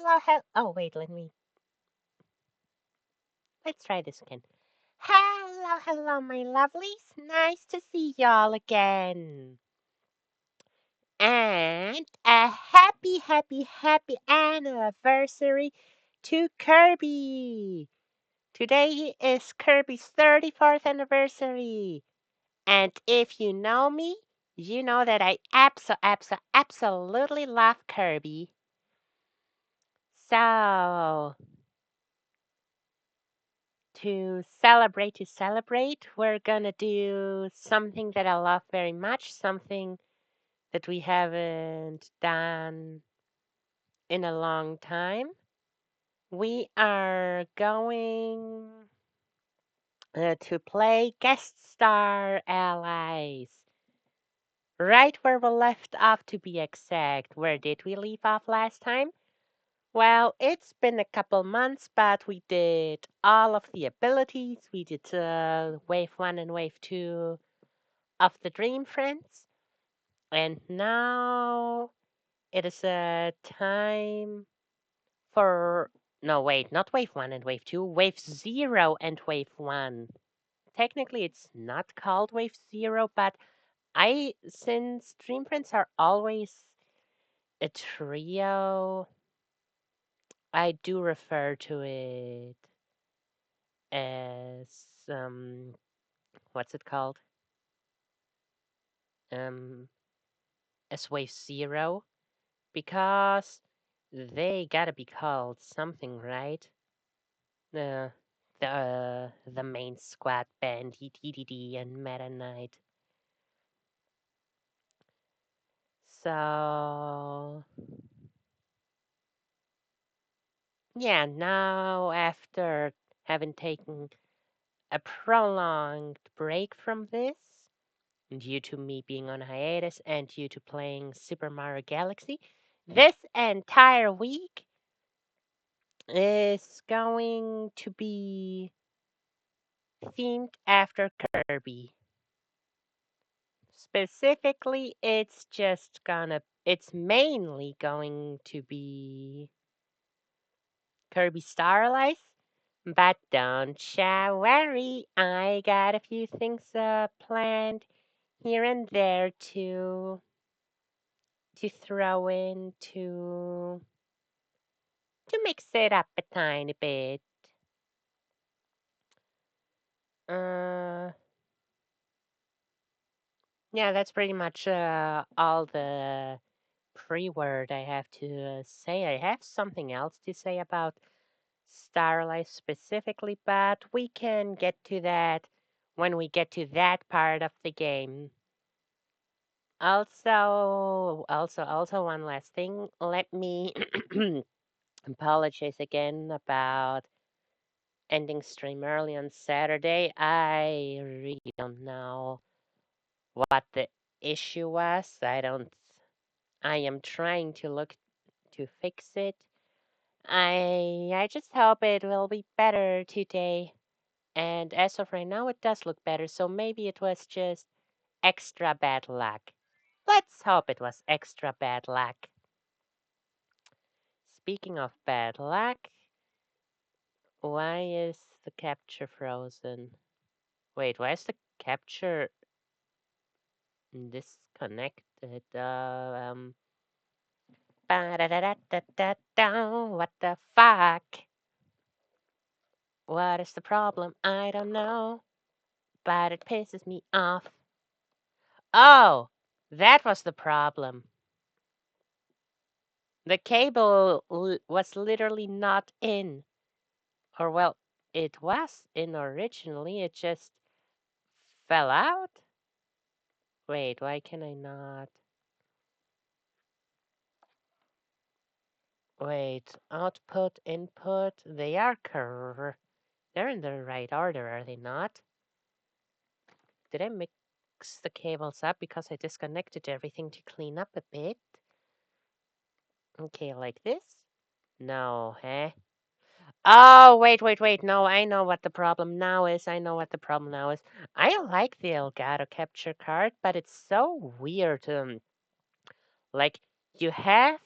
hello. Oh, wait, let's try this again. Hello, my lovelies. Nice to see y'all again. And a happy anniversary to Kirby. Today is Kirby's 34th anniversary. And if you know me, you know that I absolutely love Kirby. So, to celebrate, we're gonna do something that I love very much, something that we haven't done in a long time. We are going to play Guest Star Allies. Right where we left off, to be exact. Where did we leave off last time? Well, it's been a couple months, but we did all of the abilities. We did Wave 1 and Wave 2 of the Dream Friends. And now it is a time for. No, wait, not Wave 1 and Wave 2, Wave 0 and Wave 1. Technically, it's not called Wave 0, but since Dream Friends are always a trio, I do refer to it as what's it called? Um, as Wave 0 because they gotta be called something, right? Uh, the main squad band, ETDD and Meta Knight. So yeah, now after having taken a prolonged break from this, due to me being on hiatus and due to playing Super Mario Galaxy, this entire week is going to be themed after Kirby. Specifically, it's mainly going to be Kirby Starlight, but don't ya worry, I got a few things planned here and there to throw in to mix it up a tiny bit. Uh, yeah, that's pretty much all the pre-word I have to say. I have something else to say about Starlight specifically, but we can get to that when we get to that part of the game. Also, one last thing. Let me apologize again about ending stream early on Saturday. I really don't know what the issue was. I am trying to look to fix it. I just hope it will be better today. And as of right now, it does look better. So maybe it was just extra bad luck. Let's hope it was extra bad luck. Speaking of bad luck, why is the capture frozen? Wait, why is the capture disconnected? What the fuck? What is the problem? I don't know, but it pisses me off. Oh, that was the problem. The cable was literally not in. Or, well, it was in originally, it just fell out? Wait, why can I not? Wait, output, input, they're in the right order, are they not? Did I mix the cables up because I disconnected everything to clean up a bit? Okay, like this? No, eh? Oh, wait. No, I know what the problem now is. I know what the problem now is. I like the Elgato capture card, but it's so weird. Like, you have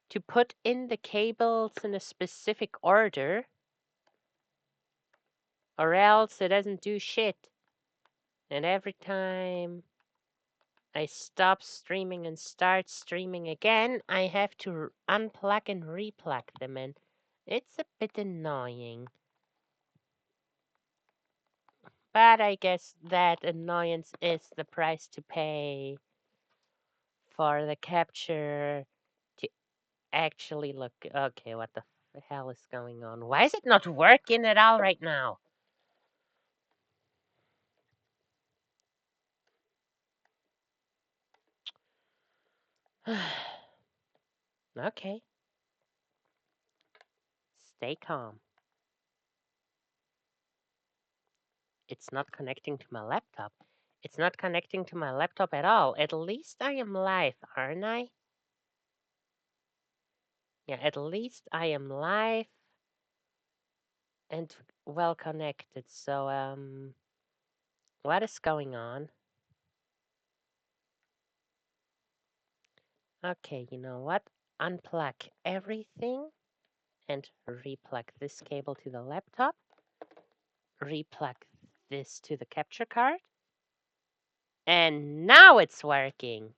to put in the cables in a specific order, or else it doesn't do shit. And every time I stop streaming and start streaming again, I have to unplug and replug them in. It's a bit annoying. But I guess that annoyance is the price to pay for the capture to actually look. Okay, what the hell is going on? Why is it not working at all right now? Okay. Stay calm. It's not connecting to my laptop. It's not connecting to my laptop at all. At least I am live, aren't I? Yeah, at least I am live and well connected. So, what is going on? Okay, you know what? Unplug everything and replug this cable to the laptop. Replug this to the capture card. And now it's working.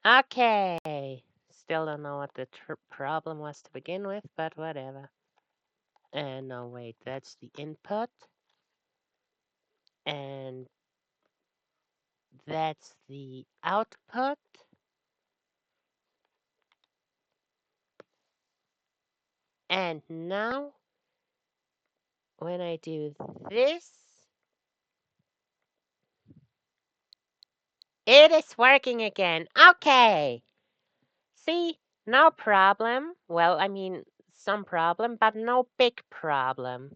Okay. Still don't know what the problem was to begin with, but whatever. And no, wait, that's the input. And that's the output. And now, when I do this, it is working again. Okay. See, no problem. Well, I mean, some problem, but no big problem.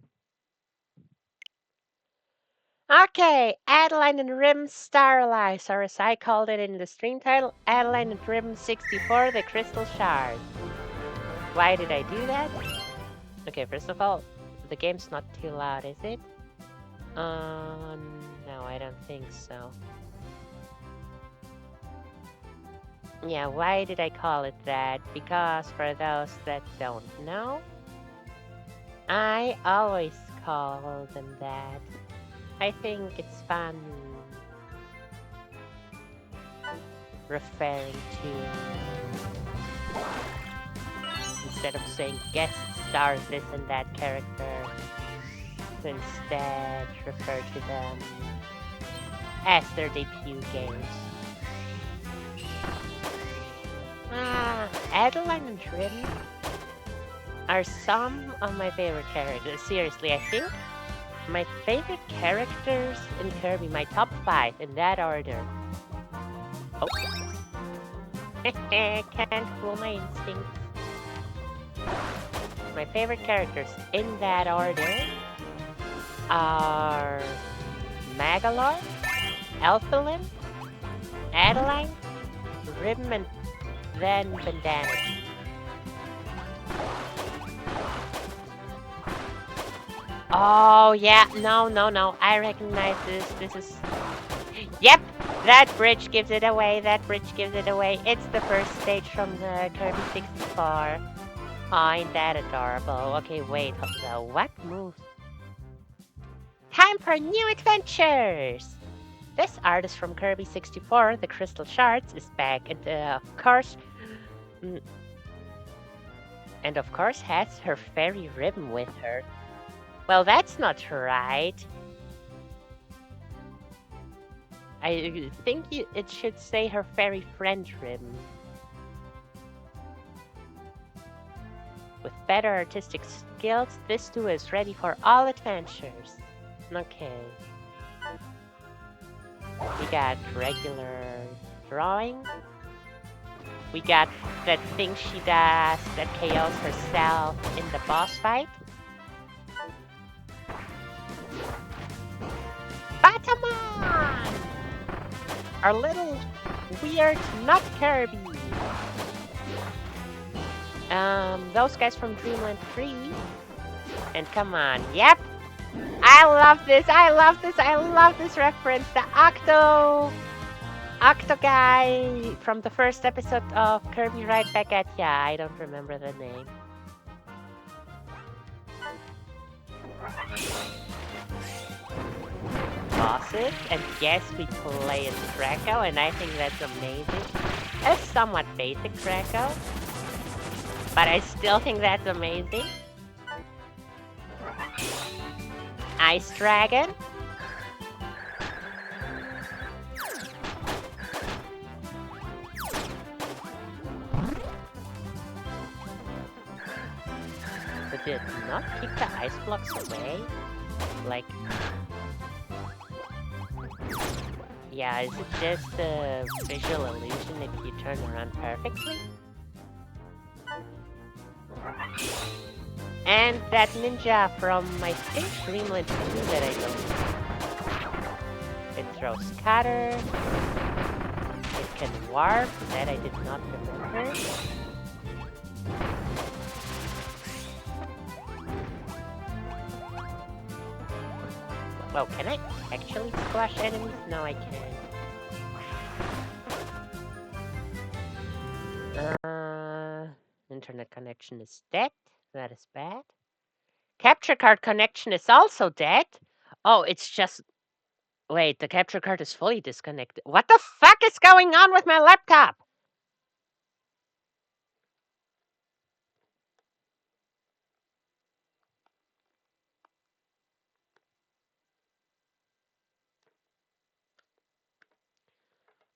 Okay, Adeleine and Rim Starlight, or as I called it in the stream title, Adeleine and Rim 64, the Crytsal Shards. Why did I do that? Okay, first of all, the game's not too loud, is it? No, I don't think so. Yeah, why did I call it that? Because for those that don't know, I always call them that. I think it's fun referring to, instead of saying guest stars this and that character, to instead refer to them as their debut games. Adeleine and Rim are some of my favorite characters. Seriously, I think my favorite characters in Kirby, my top 5 in that order. Oh. Can't fool my instincts. My favorite characters in that order are Magalore, Elphalin, Adeleine, Rim, and then Bandana. Oh, yeah. No. I recognize this. This is... Yep! That bridge gives it away. It's the first stage from the Kirby 64. Oh, ain't that adorable. Okay, wait. So what move? Time for new adventures! This artist from Kirby 64, the Crytsal Shards, is back. And of course has her fairy ribbon with her. Well, that's not right. I think it should say her fairy friend ribbon. With better artistic skills, this too is ready for all adventures. Okay. We got regular drawing. We got that thing she does that KOs herself in the boss fight. Batamon! Our little weird nut Kirby. Those guys from Dreamland 3. And come on, yep! I love this reference, the Octo Octoguy from the first episode of Kirby Right Back at Ya. I don't remember the name. Bosses, and yes, we play as Draco, and I think that's amazing. It's somewhat basic Draco, but I still think that's amazing. Ice Dragon. But did not keep the ice blocks away? Like... Yeah, is it just a visual illusion if you turn around perfectly? And that ninja from, I think, Dreamland 2 that I don't... It throws cutter. It can warp. That I did not remember. Oh, can I actually squash enemies? No, I can't. Internet connection is dead. That is bad. Capture card connection is also dead. Oh, it's just... Wait, the capture card is fully disconnected. What the fuck is going on with my laptop?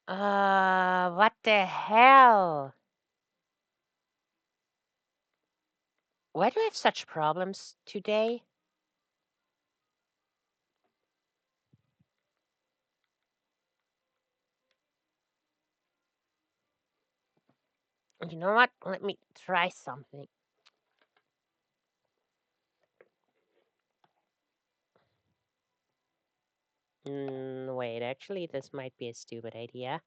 What the hell? Why do I have such problems today? You know what? Let me try something. Wait, actually, this might be a stupid idea.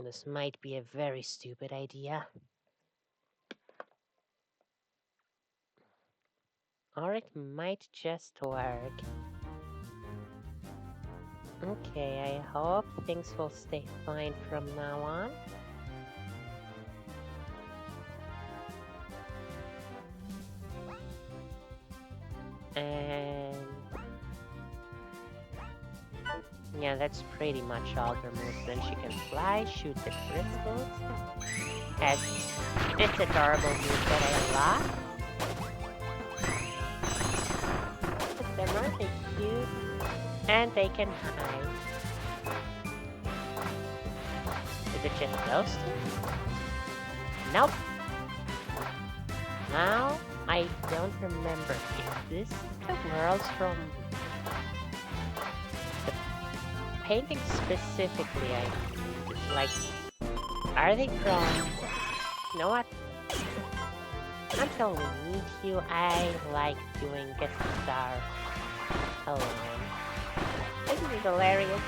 This might be a very stupid idea. Or it might just work. Okay, I hope things will stay fine from now on. And... yeah, that's pretty much all her moves. Then she can fly, shoot the crystals. Has this adorable move that I love. But them aren't they cute? And they can hide. Is it just those two? Nope. Now, I don't remember. Is this the worlds from... the painting specifically? Like, are they from... You know what? Until we meet you, I like doing guest star alone. Isn't it hilarious?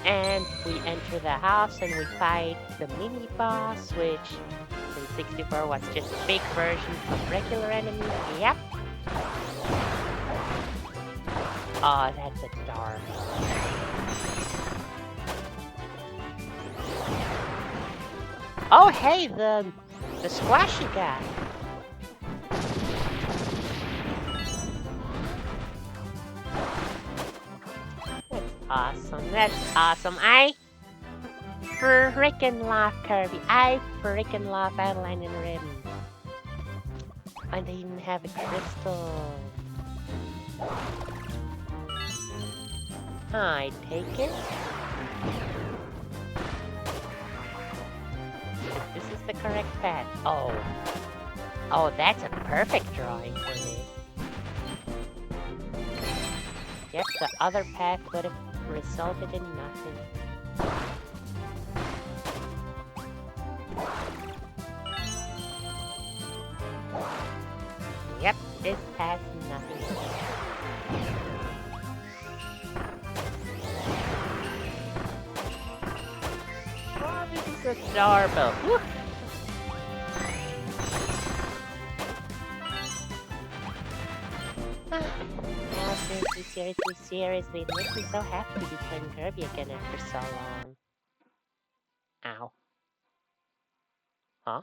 And we enter the house and we fight the mini boss, which in 64 was just a big version of regular enemies. Yep. Oh, that's adorable. Oh, hey, the squashy guy. Awesome, that's awesome. I frickin' love Kirby. I frickin' love Adeleine and Ribbon. And they even have a crystal. I take it. This is the correct path. Oh. Oh, that's a perfect drawing for me. Yep, the other path would have resulted in nothing. Yep, this has nothing. adorable. Woo. Now, seriously, it makes me so happy to be playing Kirby again after so long. Ow. Huh?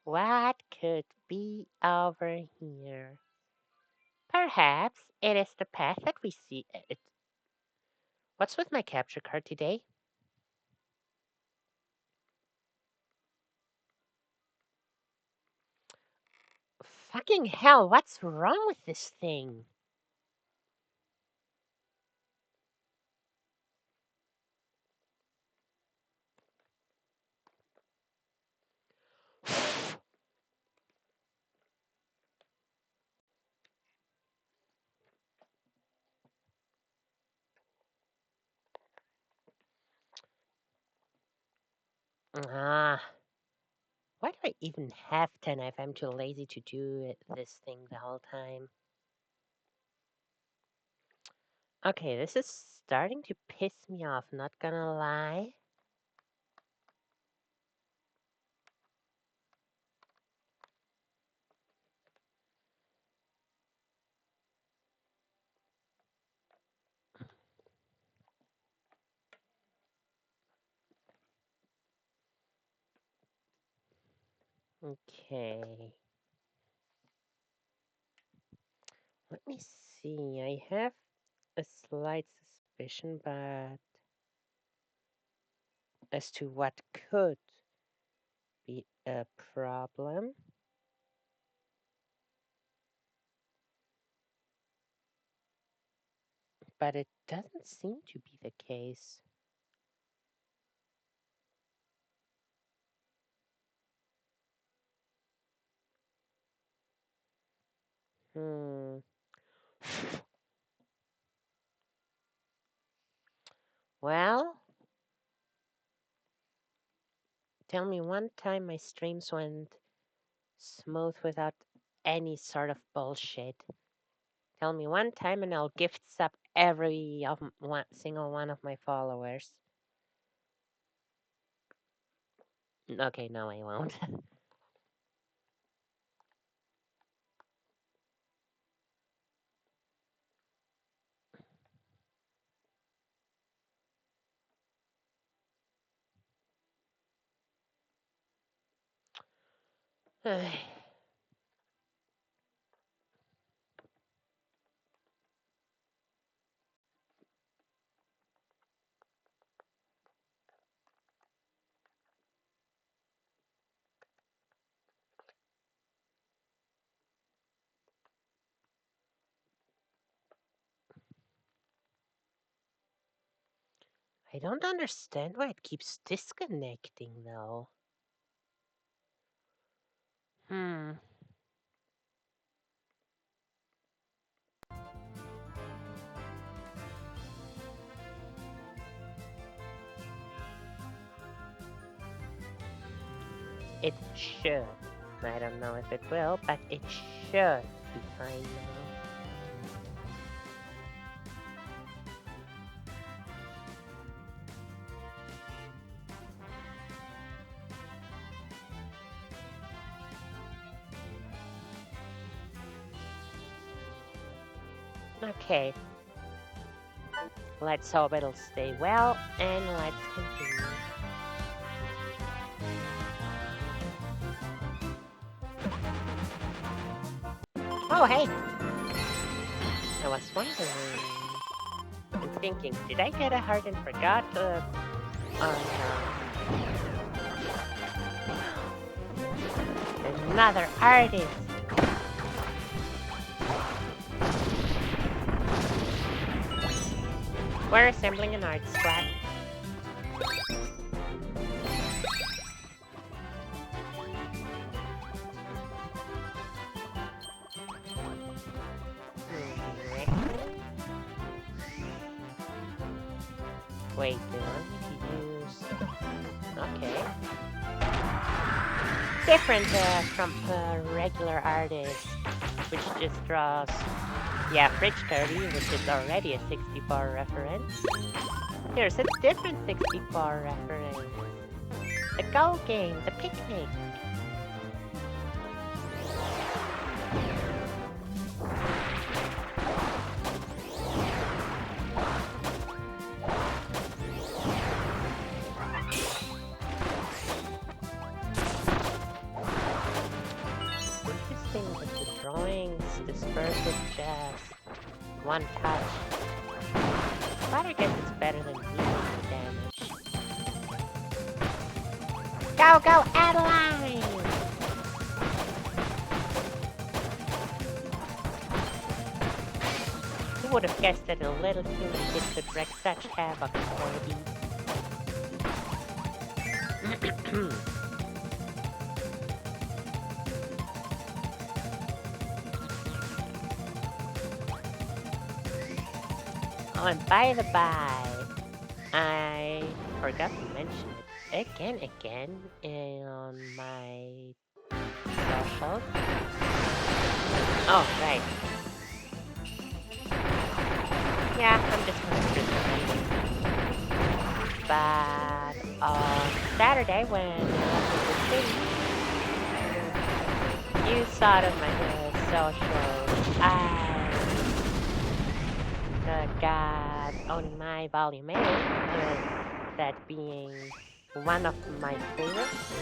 What could be over here? Perhaps it is the path that we see. What's with my capture card today? Fucking hell, what's wrong with this thing? Ah, why do I even have 10 if I'm too lazy to do this thing the whole time? Okay, this is starting to piss me off, not gonna lie. Okay. Let me see. I have a slight suspicion, but as to what could be a problem. But it doesn't seem to be the case. Hmm. Well, tell me one time my streams went smooth without any sort of bullshit. Tell me one time and I'll gift sub every single one of my followers. Okay, no, I won't. I don't understand why it keeps disconnecting, though. It should. I don't know if it will, but it should be fine now. Okay. Let's hope it'll stay well, and let's continue. Oh, hey! I was wondering and thinking, did I get a heart and forgot? Another artist! We're assembling an art squad. Wait, they want me to use... Okay. Different from a regular artist, which just draws Yeah, Fridge Kirby, which is already a 64 reference. Here's a different 64 reference. The Go Game, the picnic. Interesting that the drawings disperse with just one touch. But I guess it's better than needing damage. Go, go, Adeleine! Who would have guessed that a little human kid could wreak such havoc on Kirby? Oh, and by the by, I forgot to mention it again on my socials. Oh, right. Yeah, I'm just gonna do it. But on Saturday when I left the city, you saw it on my socials. I got on my volume 8, that being one of my favorites.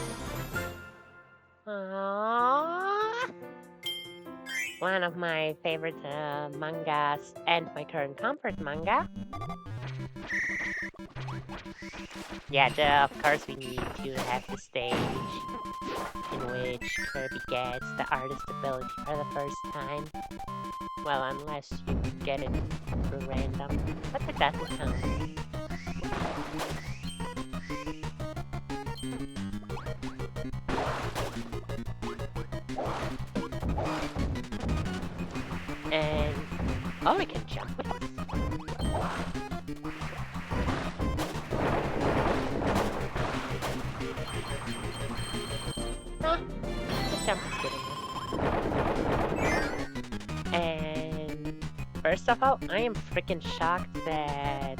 One of my favorite mangas and my current comfort manga. Yeah, of course we need to have the stage in which Kirby gets the artist ability for the first time. Well, unless you get it through random, but that doesn't count. And oh, I can jump with this. Huh, the jump is good enough. And first of all, I am freaking shocked that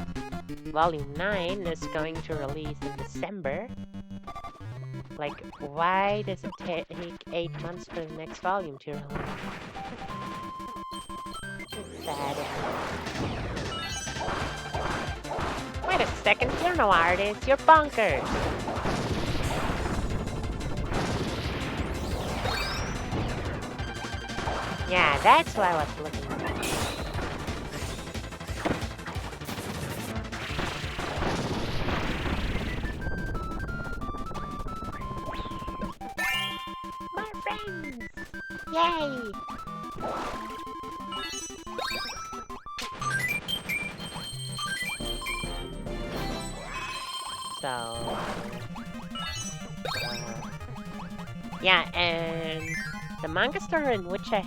Volume 9 is going to release in December. Like, why does it take 8 months for the next volume to release? Sad. Wait a second, you're no artist, you're bonkers! Yeah, that's what I was looking for. More friends! Yay! So, yeah, and the manga store in which I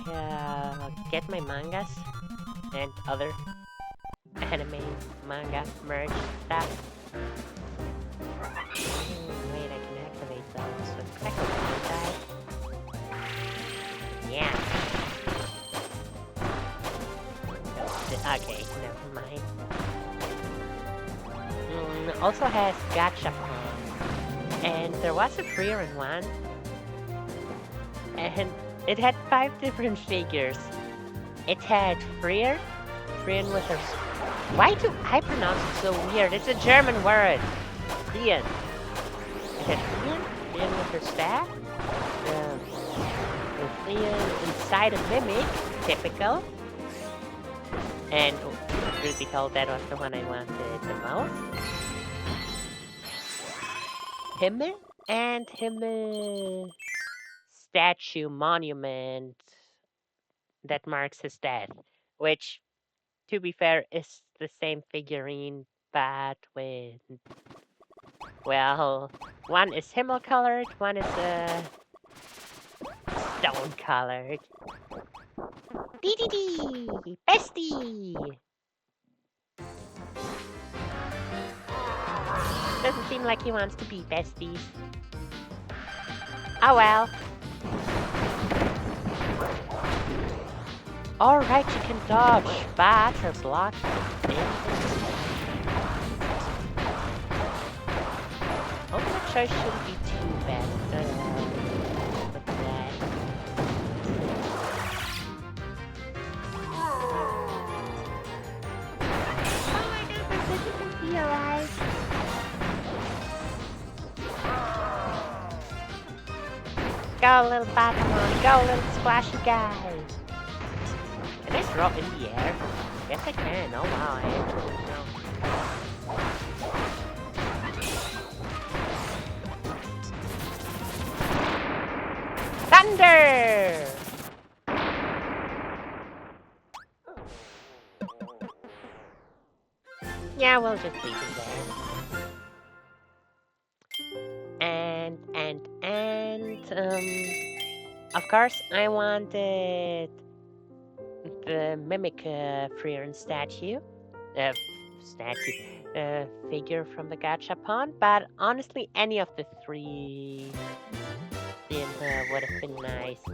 get my mangas and other anime, manga, merch stuff. Wait, I can activate those with Crytsal, can't I? Yeah. Okay, never mind. Also has Gachapon, and there was a Freerin one, and it had 5 different figures. It had Freer with her... Why do I pronounce it so weird? It's a German word. Freer. It had Freer with her staff, with Freer inside a mimic, typical. And truth be told, that was the one I wanted the most. Himmel and Himmel statue monument that marks his death, which, to be fair, is the same figurine, but with, well, one is Himmel colored, one is stone colored. Dee bestie! Doesn't seem like he wants to be besties. Oh well. Alright, you can dodge, but her block is ultimate charge shouldn't be too bad. With that. Oh my goodness, if you can be alive. Go, little Pokemon. Go, little splashy guy. Can I drop in the air? Yes, I can. Oh, wow. I actually know. Thunder! Yeah, we'll just leave it there. Of course, I wanted the Mimic Freeran figure from the Gachapon, but honestly, any of the three would have been nice.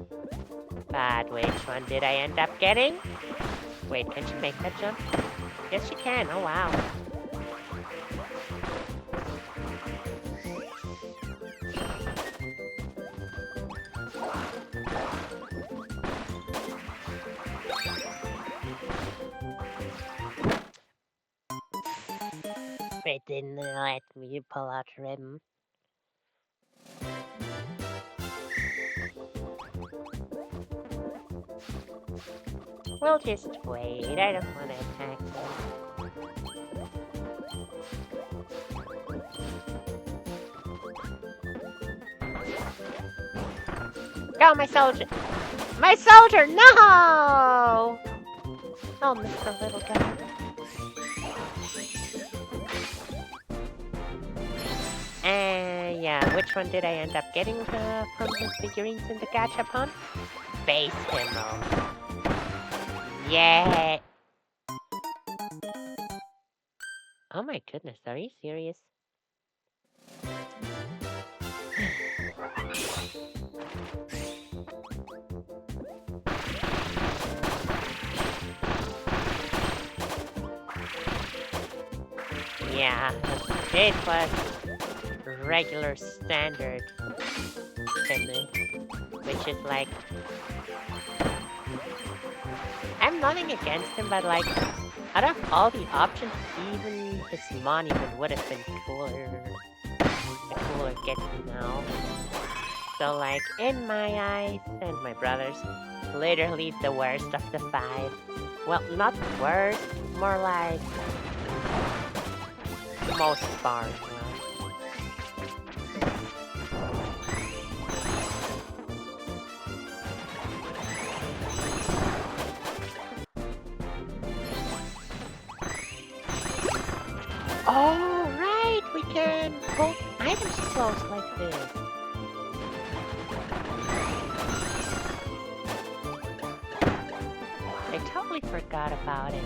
But which one did I end up getting? Wait, can she make that jump? Yes, she can. Oh, wow. It didn't let me pull out ribbon. We'll just wait. I don't want to attack them. Go, my soldier! My soldier! No! Oh, Mr. Little Guy. Yeah, which one did I end up getting from the figurines in the Gachapon? Base Himmel. Yeah! Oh my goodness, are you serious? Yeah, it was regular standard Himmel, which is like... I'm nothing against him, but like, out of all the options, even his monument would have been cooler. A cooler get now. So like, in my eyes and my brother's, literally the worst of the 5. Well, not worst, more like most far. Oh, right! We can pull items close like this. I totally forgot about it.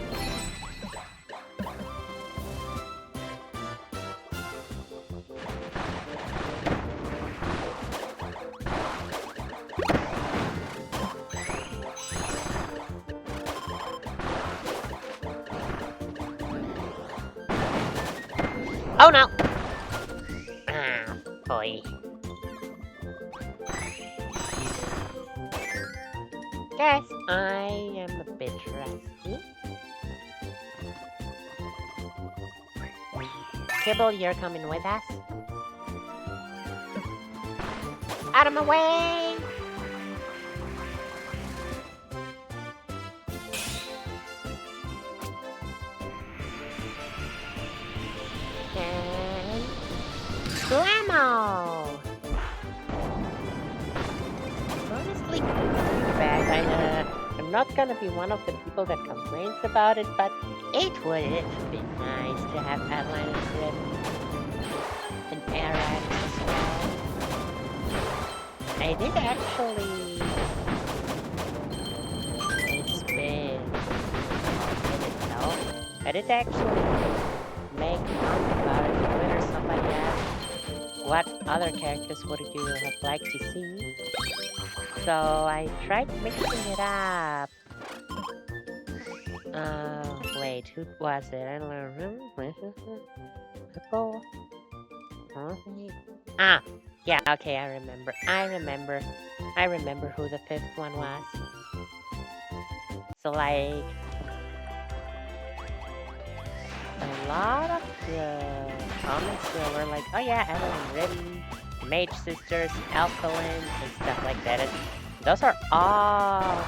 Oh no! Ah, boy. Guess I am a bit rusty. Kibble, you're coming with us? Out of my way! And... Blammo! Honestly, bad. I'm not gonna be one of the people that complains about it, but it would have been nice to have Adeleine and Eric as well. I did actually... It's been a minute now. I did actually make comment about it on Twitter. Somebody asked what other characters would you have liked to see. So I tried mixing it up Wait, who was it? I don't know. Purple. Ah, yeah, okay, I remember. I remember who the fifth one was. So, like, a lot of the comments were like, oh yeah, Adeleine Ridden, Mage Sisters, Alkaline, and stuff like that. And those are all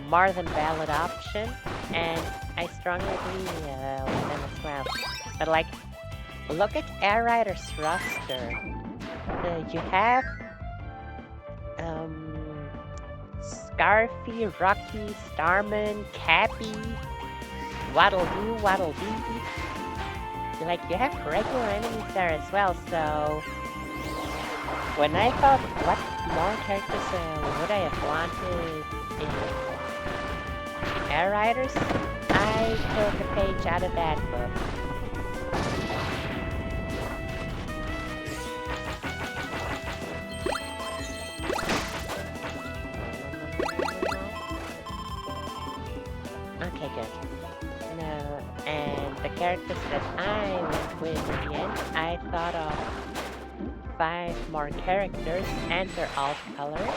more than valid option, and I strongly agree with them as well. But like, look at Air Rider's roster. You have Scarfy, Rocky, Starman, Cappy, Waddle Doo, Waddle Dee. Like, you have regular enemies there as well, so when I thought what more characters would I have wanted in Air Riders, I took a page out of that book. Okay, good. No, and the characters that I went with in the end, I thought of 5 more characters, and they're all colors.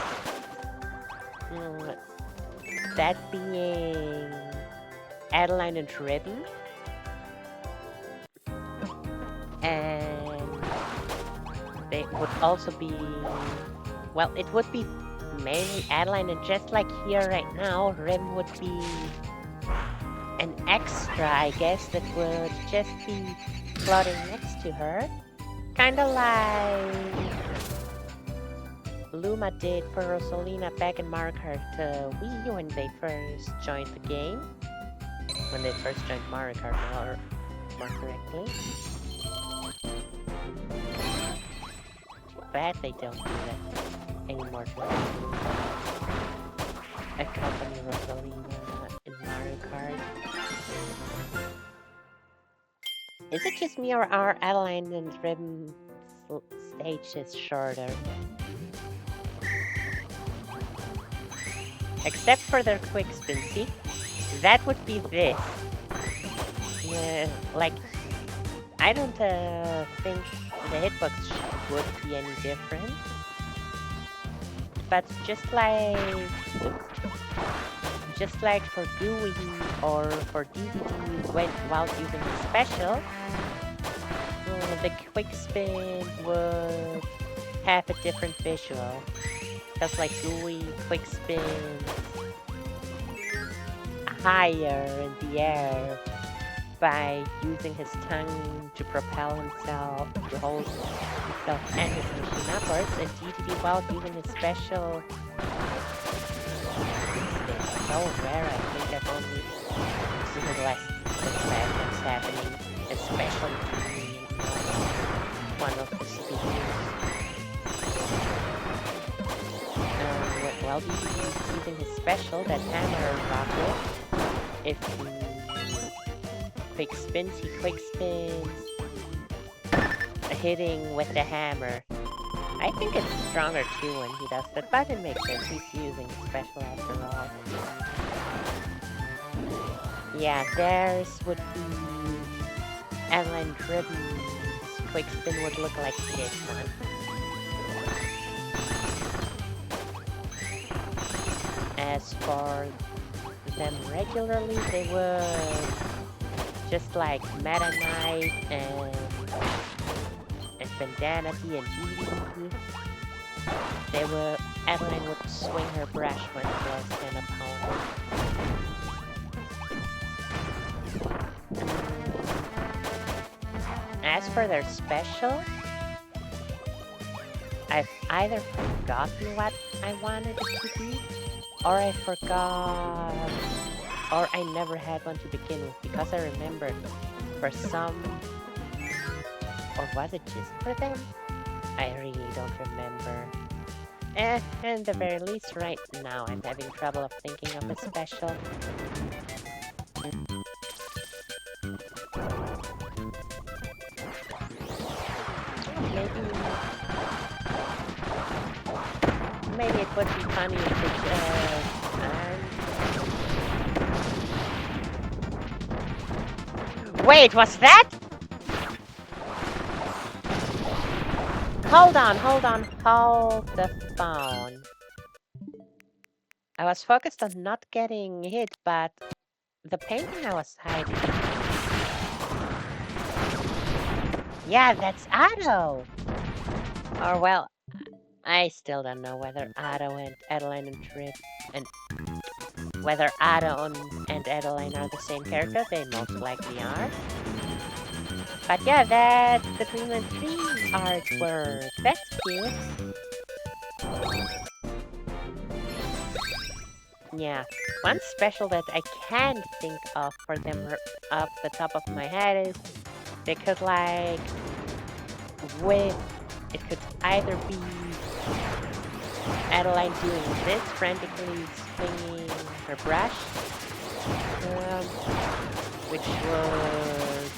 That being Adeleine and Ridden. And they would also be, well, it would be mainly Adeleine, and just like here right now, Ridden would be an extra, I guess, that would just be floating next to her. Kinda like Luma did for Rosalina back in Mario Kart Wii when they first joined the game. When they first joined Mario Kart, or more correctly. Too bad they don't do that anymore. Accompany Rosalina in Mario Kart. Is it just me, or are Adeleine and Ridden stages shorter? Except for their quick spin, see? That would be this. Like, I don't think the hitbox would be any different. But just like for Gooey or for DDD while using the special, the quick spin would have a different visual. Because like Gooey quick spins higher in the air by using his tongue to propel himself, to hold himself and his machine upwards, and DDD while using his special. It's so rare, I think I've only seen it less that's happening, especially to one of the speakers. While DDD is using his special, that hammer rocket, if he quick spins, hitting with the hammer. I think it's stronger too when he does that, but it makes sense, he's using special after all. Yeah, theirs would be Adeleine Ridden's quick spin would look like this one. As for them regularly, they would, just like Meta Knight and Bandanity and DDD, Adeleine would swing her brush when close to an opponent. As for their special, I've either forgotten what I wanted it to be, or I forgot, or I never had one to begin with, because I remember for some, or was it just for them? I really don't remember. At the very least, right now, I'm having trouble of thinking of a special. Maybe it would be funny if it, Wait, was that? Hold on, hold on, hold the phone. I was focused on not getting hit, but the painting I was hiding. Yeah, that's Ado. Or well, I still don't know whether Ado and Adeleine and Trip and whether Ado and Adeleine are the same character. They most likely are. But yeah, that's the Dream and Tree artwork. That's cute. Yeah, one special that I can't think of for them off the top of my head is they could like with it could either be Adeleine doing this, frantically swinging her brush, which would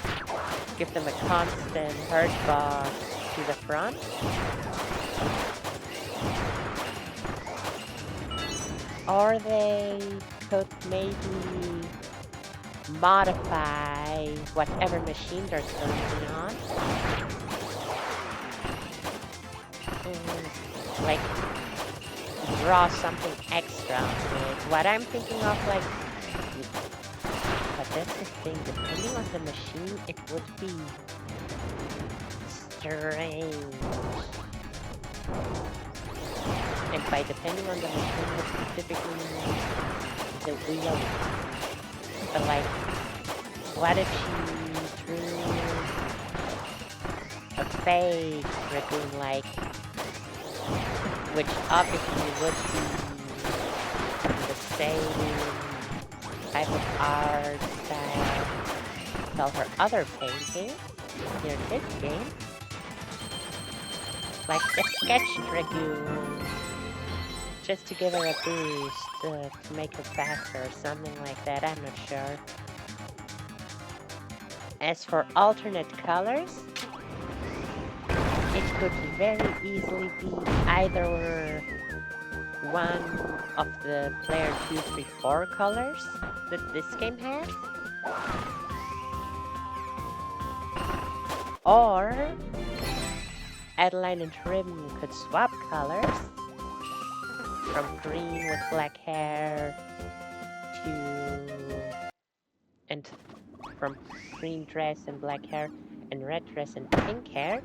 give them a constant hurt box to the front. Or they could maybe modify whatever machine they're currently on. Like draw something extra on it. What I'm thinking of, like, but that's the thing, depending on the machine, it would be strange. And by depending on the machine, it specifically means the wheel. But like, what if she drew a fake Dragoon, like, which obviously would be the same type of art style as her other painting here in this game. Like a sketch Dragoon, just to give her a boost, to make her faster or something like that, I'm not sure. As for alternate colors, it could very easily be either one of the player 2, 3, 4 colors that this game has, or Adeleine and Trim could swap colors from green with black hair and from green dress and black hair and red dress and pink hair.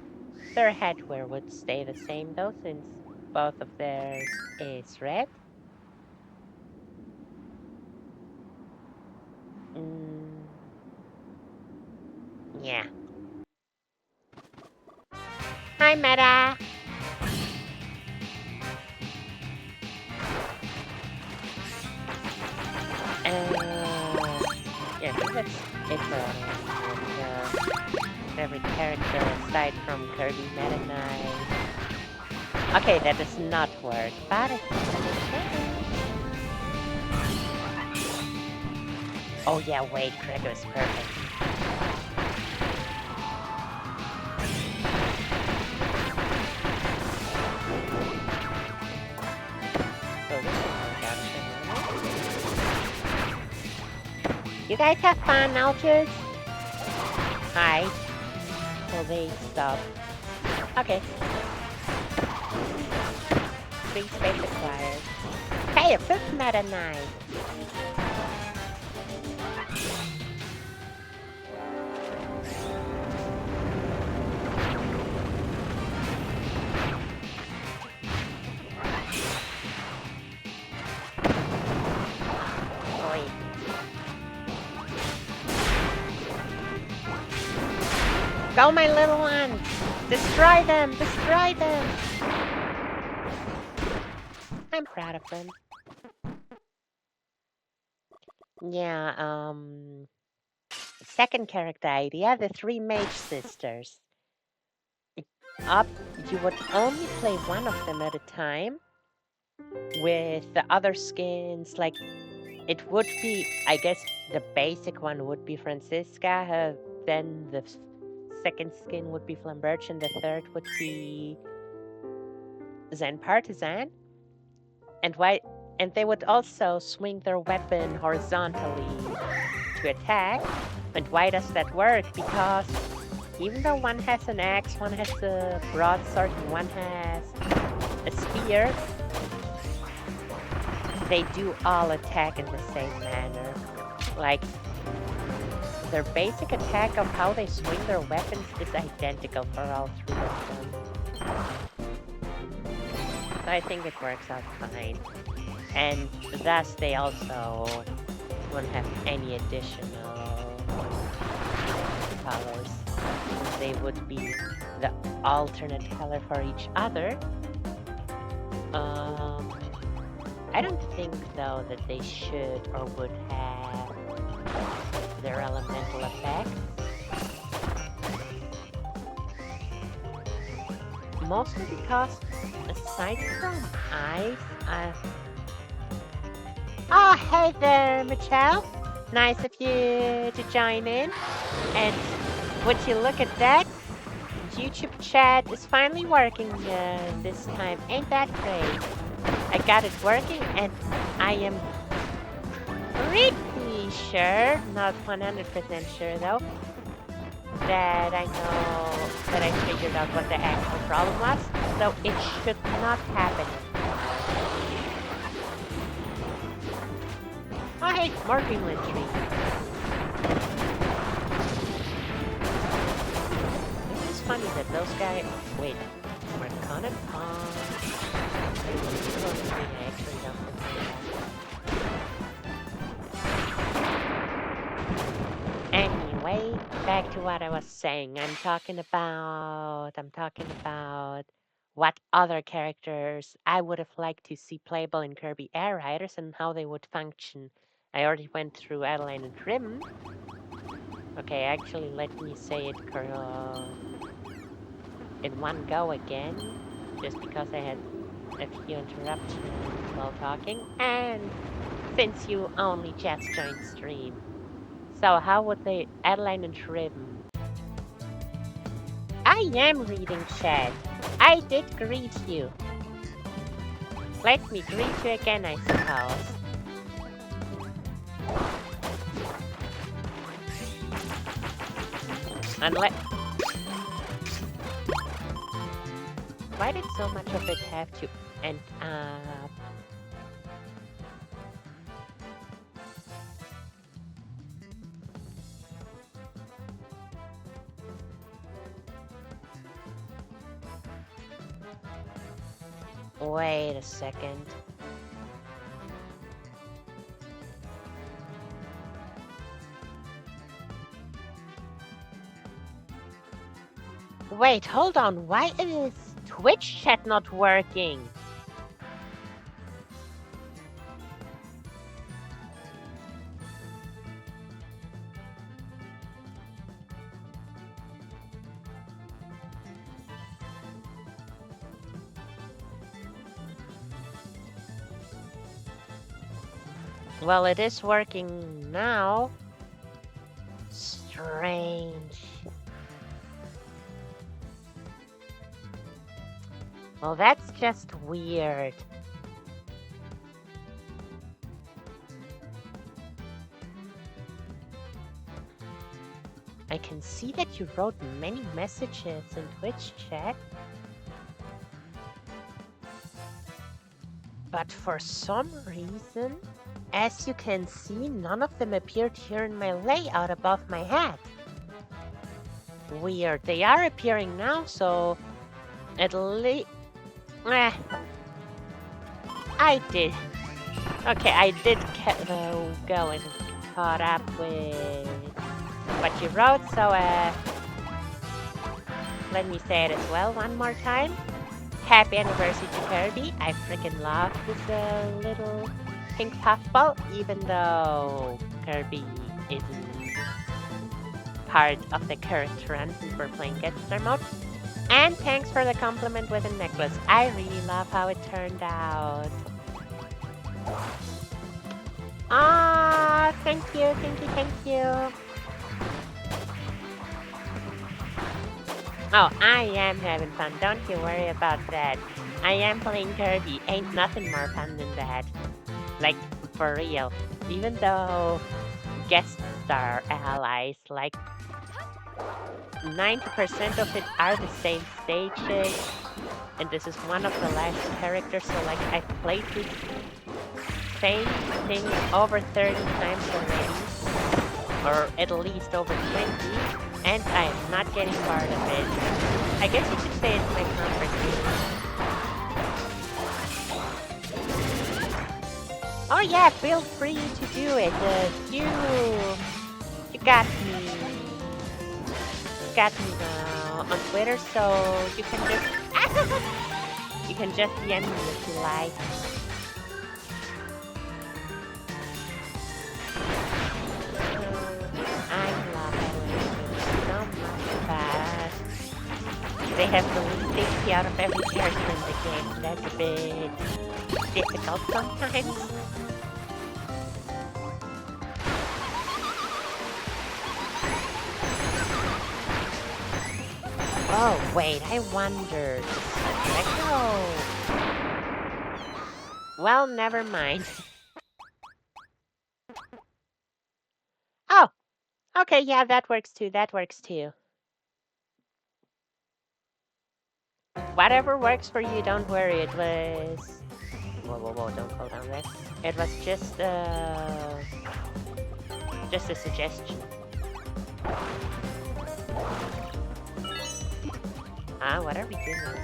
Their headwear would stay the same though, since both of theirs is red. Yeah. Hi, Meta! Yeah, I think that's it for every character aside from Kirby, Meta Knight. Okay, that does not work, but I think oh yeah, wait, Gregor is perfect. You guys have fun, Altus? Hi. Will they stop? Okay. Free space acquired. Hey, a fifth Meta Knight! Go, my little ones! Destroy them! Destroy them! I'm proud of them. Yeah, second character idea, the 3 mage sisters. You would only play one of them at a time. With the other skins, like, it would be, I guess, the basic one would be Franziska, then the second skin would be Flamberge, and the third would be Zen Partisan. And they would also swing their weapon horizontally to attack. And why does that work? Because even though one has an axe, one has a broadsword, and one has a spear, they do all attack in the same manner. Like, their basic attack of how they swing their weapons is identical for all three of them. So I think it works out fine. And thus they also won't have any additional colors. They would be the alternate color for each other. I don't think though that they should or would have their elemental effects. Mostly because aside from ice, oh, hey there, Michelle. Nice of you to join in. And would you look at that? YouTube chat is finally working this time. Ain't that great? I got it working and I am pretty sure, not 100% sure though, that I know that I figured out what the actual problem was, so it should not happen. Oh hey, more greenland trees. It's funny that those guys... Wait, we're gonna come... I actually don't think that. Anyway, back to what I was saying. I'm talking about what other characters I would have liked to see playable in Kirby Air Riders and how they would function. I already went through Adeleine and Rim. Okay, actually, let me say it in one go again, just because I had a few interruptions while talking, and since you only just joined stream. So how would they... Adeleine and Rim. I am reading chat. I did greet you. Let me greet you again, I suppose. Unless... Why did so much of it have to end up... Wait a second. Wait, hold on. Why is Twitch chat not working? Well, it is working now. Strange. Well, that's just weird. I can see that you wrote many messages in Twitch chat. But for some reason, as you can see, none of them appeared here in my layout above my head. Weird. They are appearing now, so at least... I did. Okay, I did go and caught up with what you wrote, so let me say it as well one more time. Happy anniversary to Kirby. I freaking love this little pink puffball, even though Kirby isn't part of the current run since we're playing Get Star mode. And thanks for the compliment with a necklace. I really love how it turned out. Ah, thank you, thank you, thank you. Oh, I am having fun. Don't you worry about that. I am playing Kirby. Ain't nothing more fun than that. Like, for real. Even though guest star allies. Like 90% of it are the same stages, and this is one of the last characters. So like I've played this same thing over 30 times already, or at least over 20, and I'm not getting bored of it. I guess you could say it's my comfort game. Oh yeah, feel free to do it. You got me. You got me now on Twitter, so you can just you can just DM me if you like. I love Adeleine so much, but they have the least HP out of every character in the game. That's a bit difficult sometimes. Oh, wait, I wondered. Well, never mind. Oh, okay, yeah, that works too, that works too. Whatever works for you, don't worry, it was... Whoa, don't go down there. It was just a suggestion. What are we doing on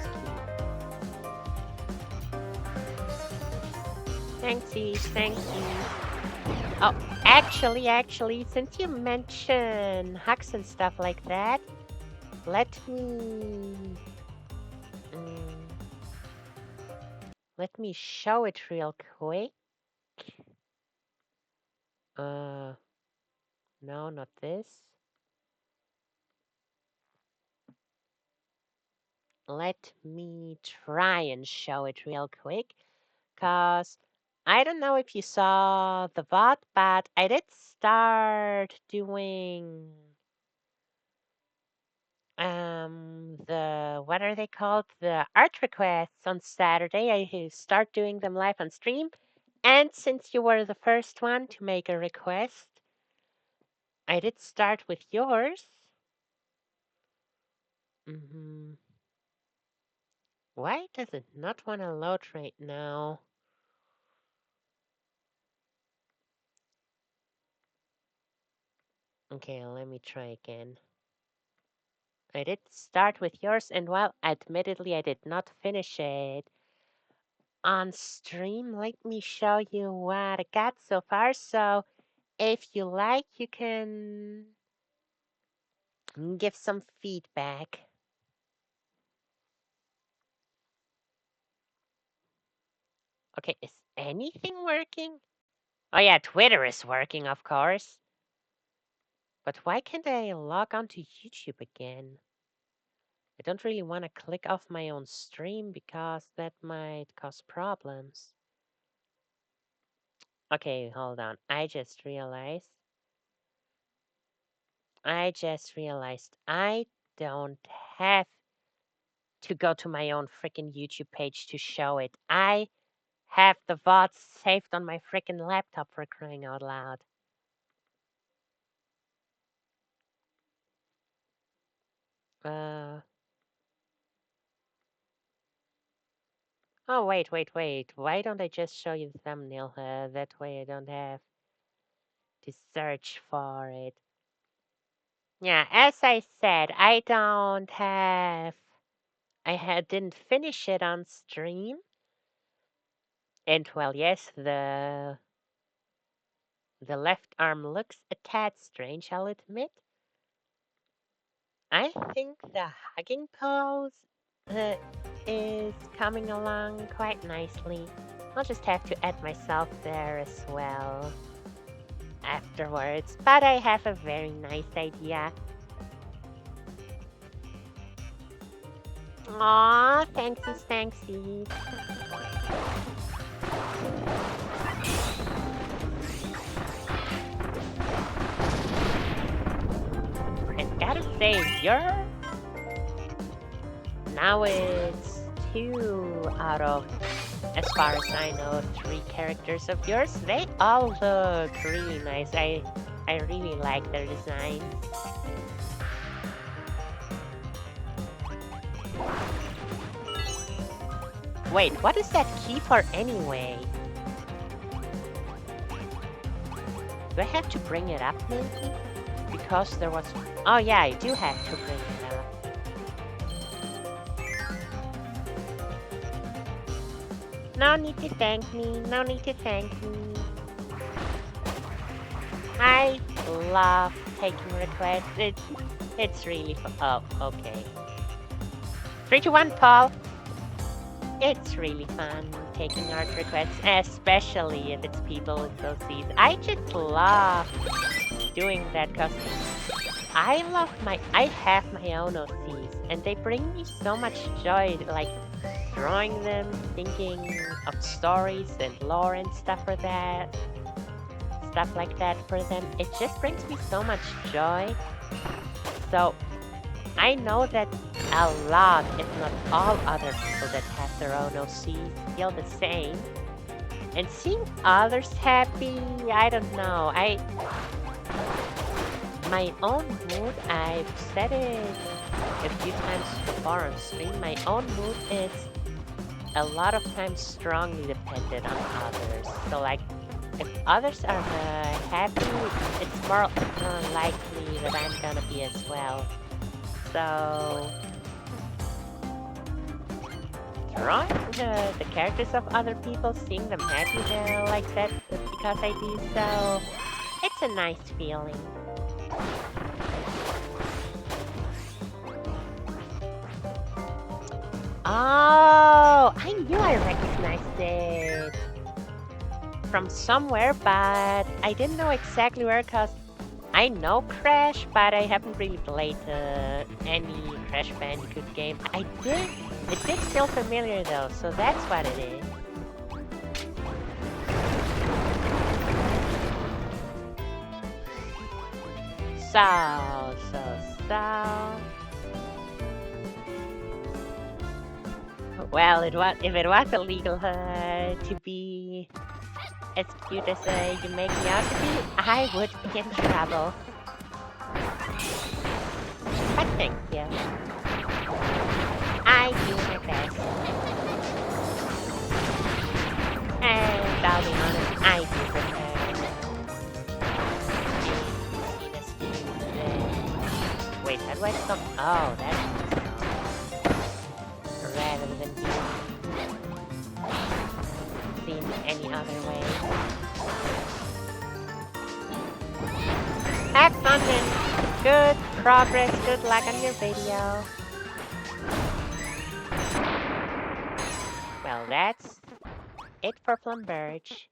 this key? Thanks. Oh, actually, since you mention hacks and stuff like that, let me show it real quick. No, not this. Let me try and show it real quick, cause I don't know if you saw the VOD, but I did start doing what are they called? The art requests on Saturday. I start doing them live on stream. And since you were the first one to make a request, I did start with yours. Why does it not want to load right now? Okay, let me try again. I did start with yours, and well, admittedly, I did not finish it on stream. Let me show you what I got so far. So, if you like, you can give some feedback. Okay, is anything working? Oh yeah, Twitter is working, of course. But why can't I log on to YouTube again? I don't really want to click off my own stream because that might cause problems. Okay, hold on. I just realized I don't have to go to my own freaking YouTube page to show it. I have the VODs saved on my freaking laptop, for crying out loud. Oh, wait. Why don't I just show you the thumbnail? That way I don't have to search for it. Yeah, as I said, didn't finish it on stream. And well, yes, the left arm looks a tad strange, I'll admit. I think the hugging pose is coming along quite nicely. I'll just have to add myself there as well afterwards, but I have a very nice idea. Aw, thanksies. And gotta say, now it's 2 out of, as far as I know, 3 characters of yours. They all look really nice. I I really like their design. Wait, what is that key for anyway? Do I have to bring it up maybe? Because there was... Oh yeah, I do have to bring it up. No need to thank me. No need to thank me. I love taking requests. It's really fun. Oh, okay. 3, 2, 1, Paul. It's really fun taking art requests, especially if it's people with OCs. I just love doing that because I have my own OCs and they bring me so much joy, like drawing them, thinking of stories and lore and stuff like that for them. It just brings me so much joy. So I know that a lot, if not all other people that have their own OCs feel the same. And seeing others happy, I don't know. My own mood, I've said it a few times before on stream, my own mood is a lot of times strongly dependent on others. So like, if others are happy, it's more likely that I'm gonna be as well. So, drawing the characters of other people, seeing them happy like that because I do so, it's a nice feeling. Oh, I knew I recognized it from somewhere, but I didn't know exactly where because I know Crash, but I haven't really played any Crash Bandicoot game. It did feel familiar though, so that's what it is. So. Well, if it was illegal to be as cute as you make me out to be, I would be in trouble. But thank you. I do my best. And I'll be honest, I do prefer Wait, how do I stop? Oh, that's rather than being seen any other way. Have fun and good progress, good luck on your video. Well, that's it for Plumberge.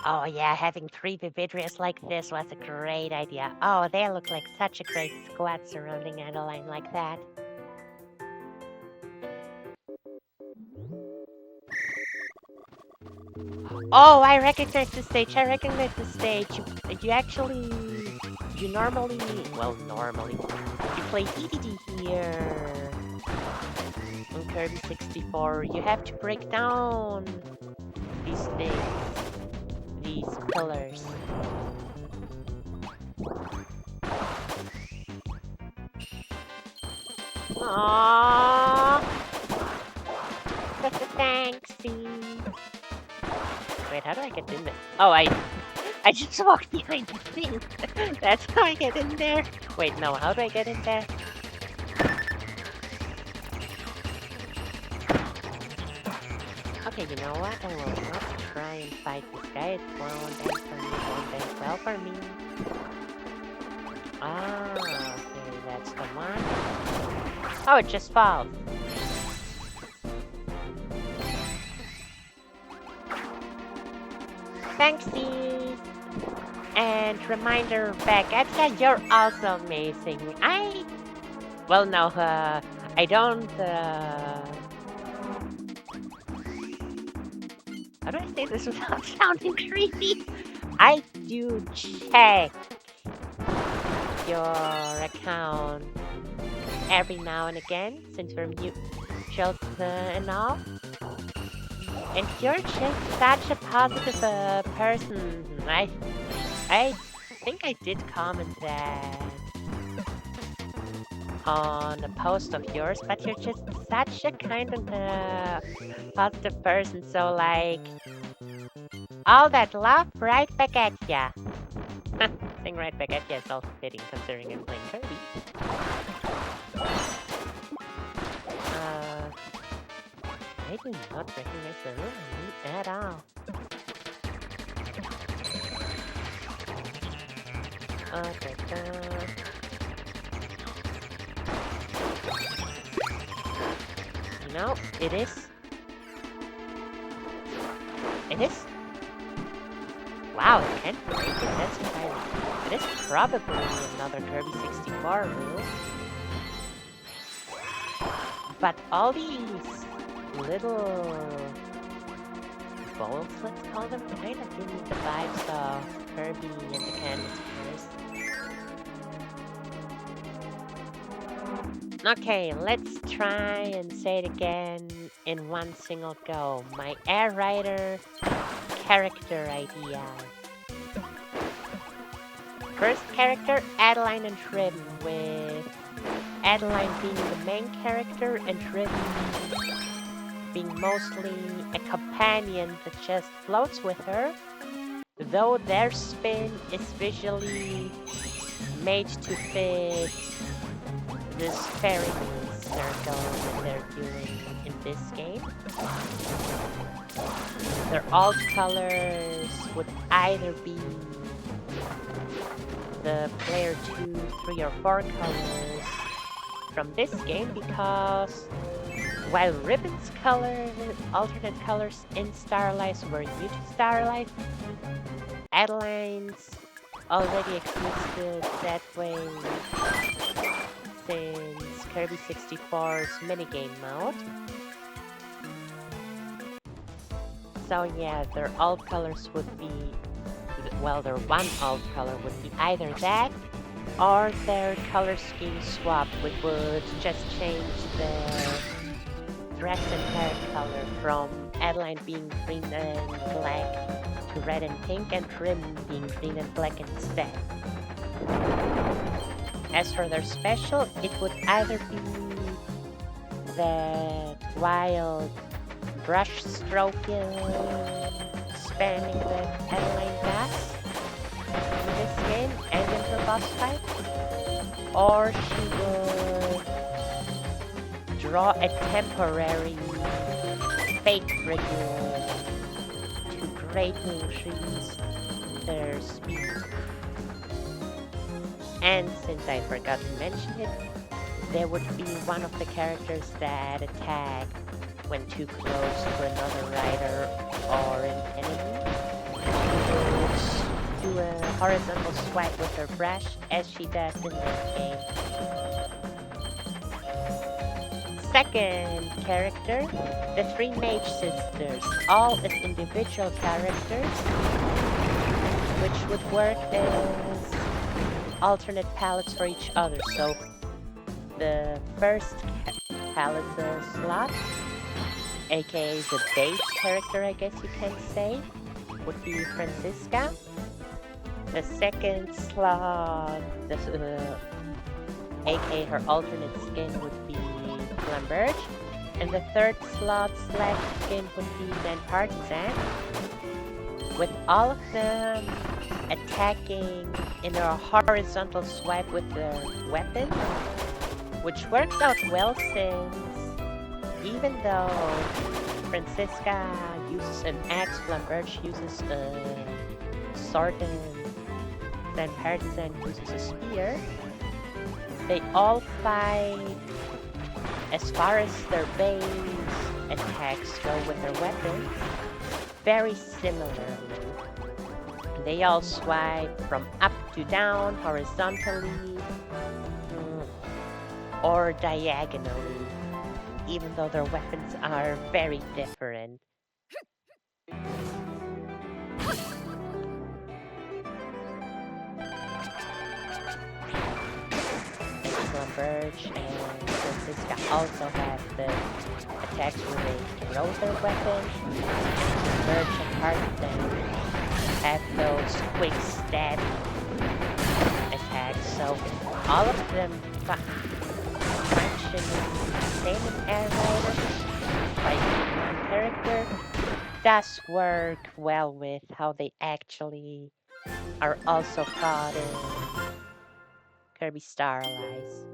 Oh yeah, having 3 Vividrias like this was a great idea. Oh, they look like such a great squad surrounding Adeleine like that. Oh, I recognize the stage. You normally, you play DDD here on Kirby 64. You have to break down these things. These pillars. Aww. Thanks. Wait, how do I get in there? Oh, I just walked behind the thing. That's how I get in there. Wait, no, how do I get in there? Okay, you know what? I will not try and fight this guy. It's 4-1 for me, 1 for me. Ah, okay, that's the one. Oh, it just falls. Thanksies! And reminder back, Edka, you're also amazing. Well, no, I don't, how do I say this without sounding creepy? I do check your account every now and again, since we're mutuals and all. And you're just such a positive person. I think I did comment that on a post of yours, but you're just such a kind and positive person. So, like, all that love right back at ya. Saying right back at ya is also fitting considering I'm playing Kirby. I do not recognize the room at all. No, it is. It is. Wow, it can't break it. That's surprising. It is probably another Kirby 64 move. But all these little bolts, let's call them, kind of give me the vibes of Kirby and the Canvas Cars. Okay, let's try and say it again in one single go. My Air Rider character idea. First character, Adeleine and Trim, with Adeleine being the main character and Trim being mostly a companion that just floats with her, though their spin is visually made to fit this fairy circle that they're doing in this game. Their alt colors would either be the player 2, 3, or 4 colors from this game, because while Ribbon's alternate colors in Starlight were new to Starlight, Adeleine's already existed that way since Kirby 64's minigame mode. So yeah, their alt colors would be, well, their one alt color would be either that or their color scheme swap, which would just change their dress and hair color from Adeleine being green and black to red and pink, and Trim being green and black instead. As for their special, it would either be the wild brush stroking spamming that Adeleine does in this game and in her boss fight, or she would draw a temporary fake trigger to greatly increase their speed. And since I forgot to mention it, there would be one of the characters that attack when too close to another rider or an enemy. She would do a horizontal swipe with her brush, as she does in this game. Second character, the three Mage Sisters, all as individual characters, which would work as alternate palettes for each other. So the first palette slot, aka the base character, I guess you can say, would be Franziska. The second slot, aka her alternate skin, would be Flamberge. And the third slot / skin would be then Partisan, with all of them attacking in a horizontal swipe with their weapon, which works out well since even though Franziska uses an axe, Flamberge uses a sword, and then Partisan uses a spear, they all fight, as far as their base attacks go with their weapons, very similarly. They all swipe from up to down, horizontally, or diagonally, even though their weapons are very different. Flamberge and This guy also has the attacks related to rotor weapons. Merchant Partisan have those quick stabbing attacks. So all of them function the same in Air Rider. Like one character does work well with how they actually are also fought in Kirby Star Allies,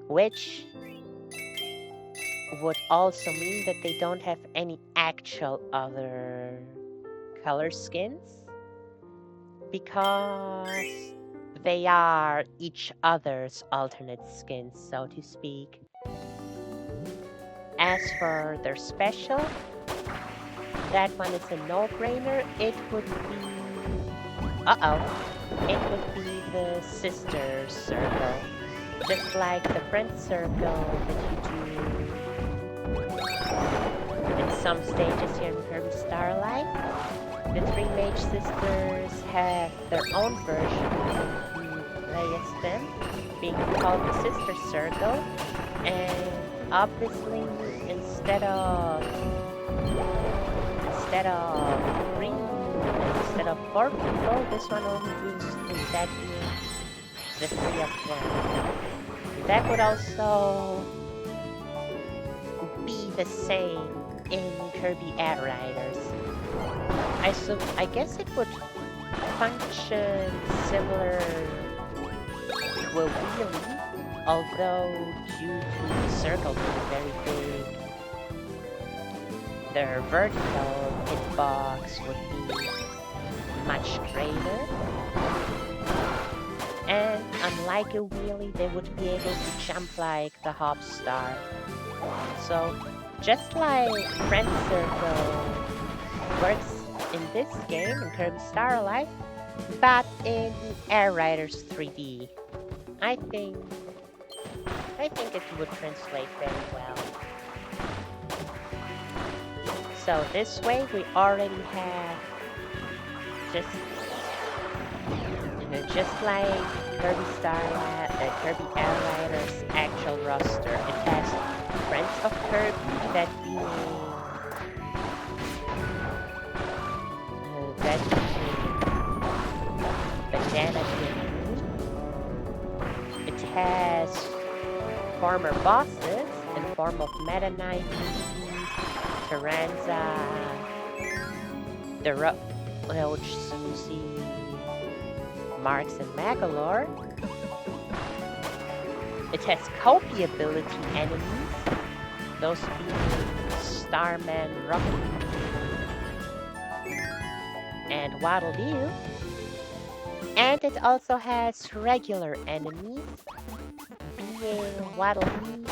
which would also mean that they don't have any actual other color skins, because they are each other's alternate skins, so to speak. As for their special, that one is a no-brainer. It would be... It would be the sister circle. Just like the friend circle that you do in some stages here in Kirby Star Allies. The three mage sisters have their own version when you play as them, being called the sister circle. And obviously, instead of green, instead of 4 people, this one only uses 3. That being the 3 of them. That would also be the same in Kirby Outriders. I guess it would function similar to a wheelie, although due to the circle being very big, their vertical hitbox would be much greater. And unlike a wheelie, they would be able to jump like the Hop Star. So, just like Friend Circle works in this game, in Kirby Star Allies, but in Air Riders 3D. I think it would translate very well. So this way we already have just like Kirby Kirby Air Riders actual roster. It has Friends of Kirby, that being Banana King. It has former bosses in form of Meta Knight, Taranza, the Roach Susie, Marks, and Magalore. It has copy ability enemies, those being Starman, Rocket, and Waddle Doo. And it also has regular enemies, being Waddle Doo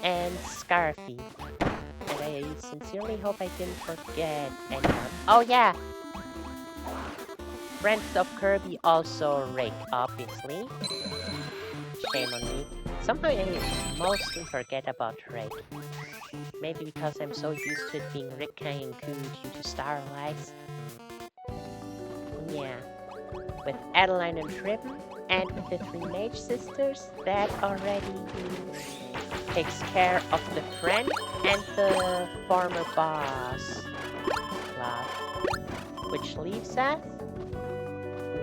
and Scarfy. And I sincerely hope I didn't forget anyone. Oh yeah! Friends of Kirby also Rick, obviously. Shame on me. Somehow I mostly forget about Rick. Maybe because I'm so used to it being Rick, Kai, and Koo due to Star Allies. Yeah. With Adeleine and Trippen, and with the 3 mage sisters, that already takes care of the friend and the former boss class. Which leaves us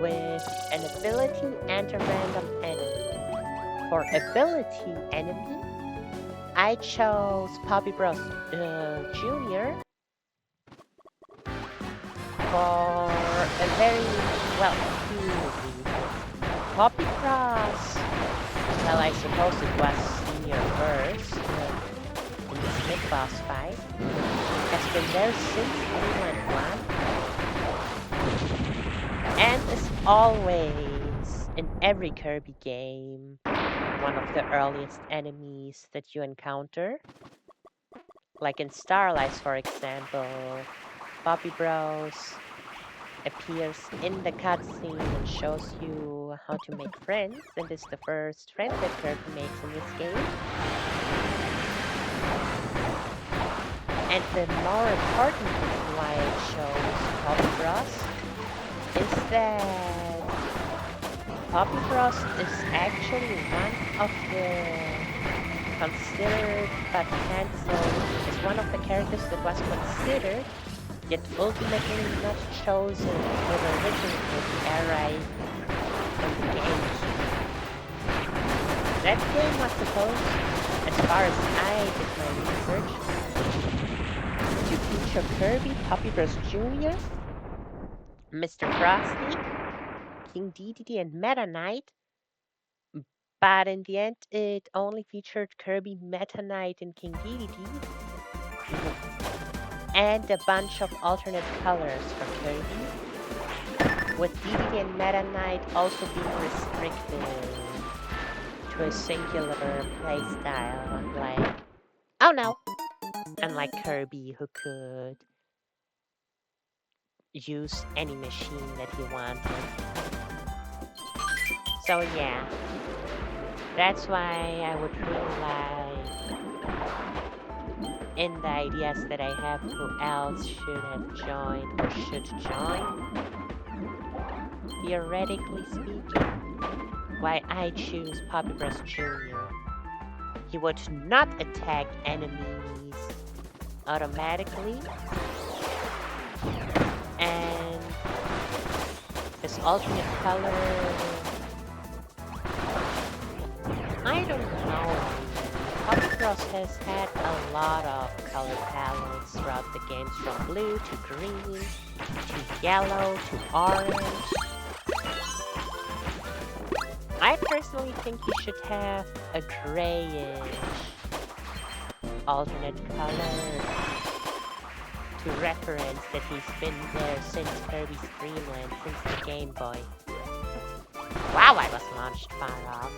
with an ability and a random enemy. For ability enemy, I chose Poppy Bros Jr. for a very, well, few reasons. Poppy Bros, well, I suppose it was senior first in this mid-boss fight, has been there since Adeleine 1, and is always, in every Kirby game, one of the earliest enemies that you encounter. Like in Star Allies, for example, Poppy Bros appears in the cutscene and shows you how to make friends, and is the first friend that Kirby makes in this game. And the more important reason why it shows Poppy Bros is that Poppy Bros is actually one of the considered but cancelled as one of the characters that was considered, yet ultimately not chosen for the original Kirby era on the GameCube. That game was supposed, as far as I did my research, to feature Kirby, Puppy Bros. Jr., Mr. Frosty, King Dedede, and Meta Knight, but in the end it only featured Kirby, Meta Knight, and King Dedede, and a bunch of alternate colors for Kirby, with Dedede and Meta Knight also being restricted to a singular playstyle, unlike Kirby, who could use any machine that he wanted. So yeah, that's why I would really like, in the ideas that I have, who else should have joined or should join, theoretically speaking, why I choose Puppy Bros. Jr. He would not attack enemies automatically, and his alternate color, I don't know. Puppy Bros. Has had a lot of color palettes throughout the games, from blue to green to yellow to orange. I personally think he should have a grayish alternate color to reference that he's been there since Kirby's Dream Land, since the Game Boy. Wow, I was launched far off.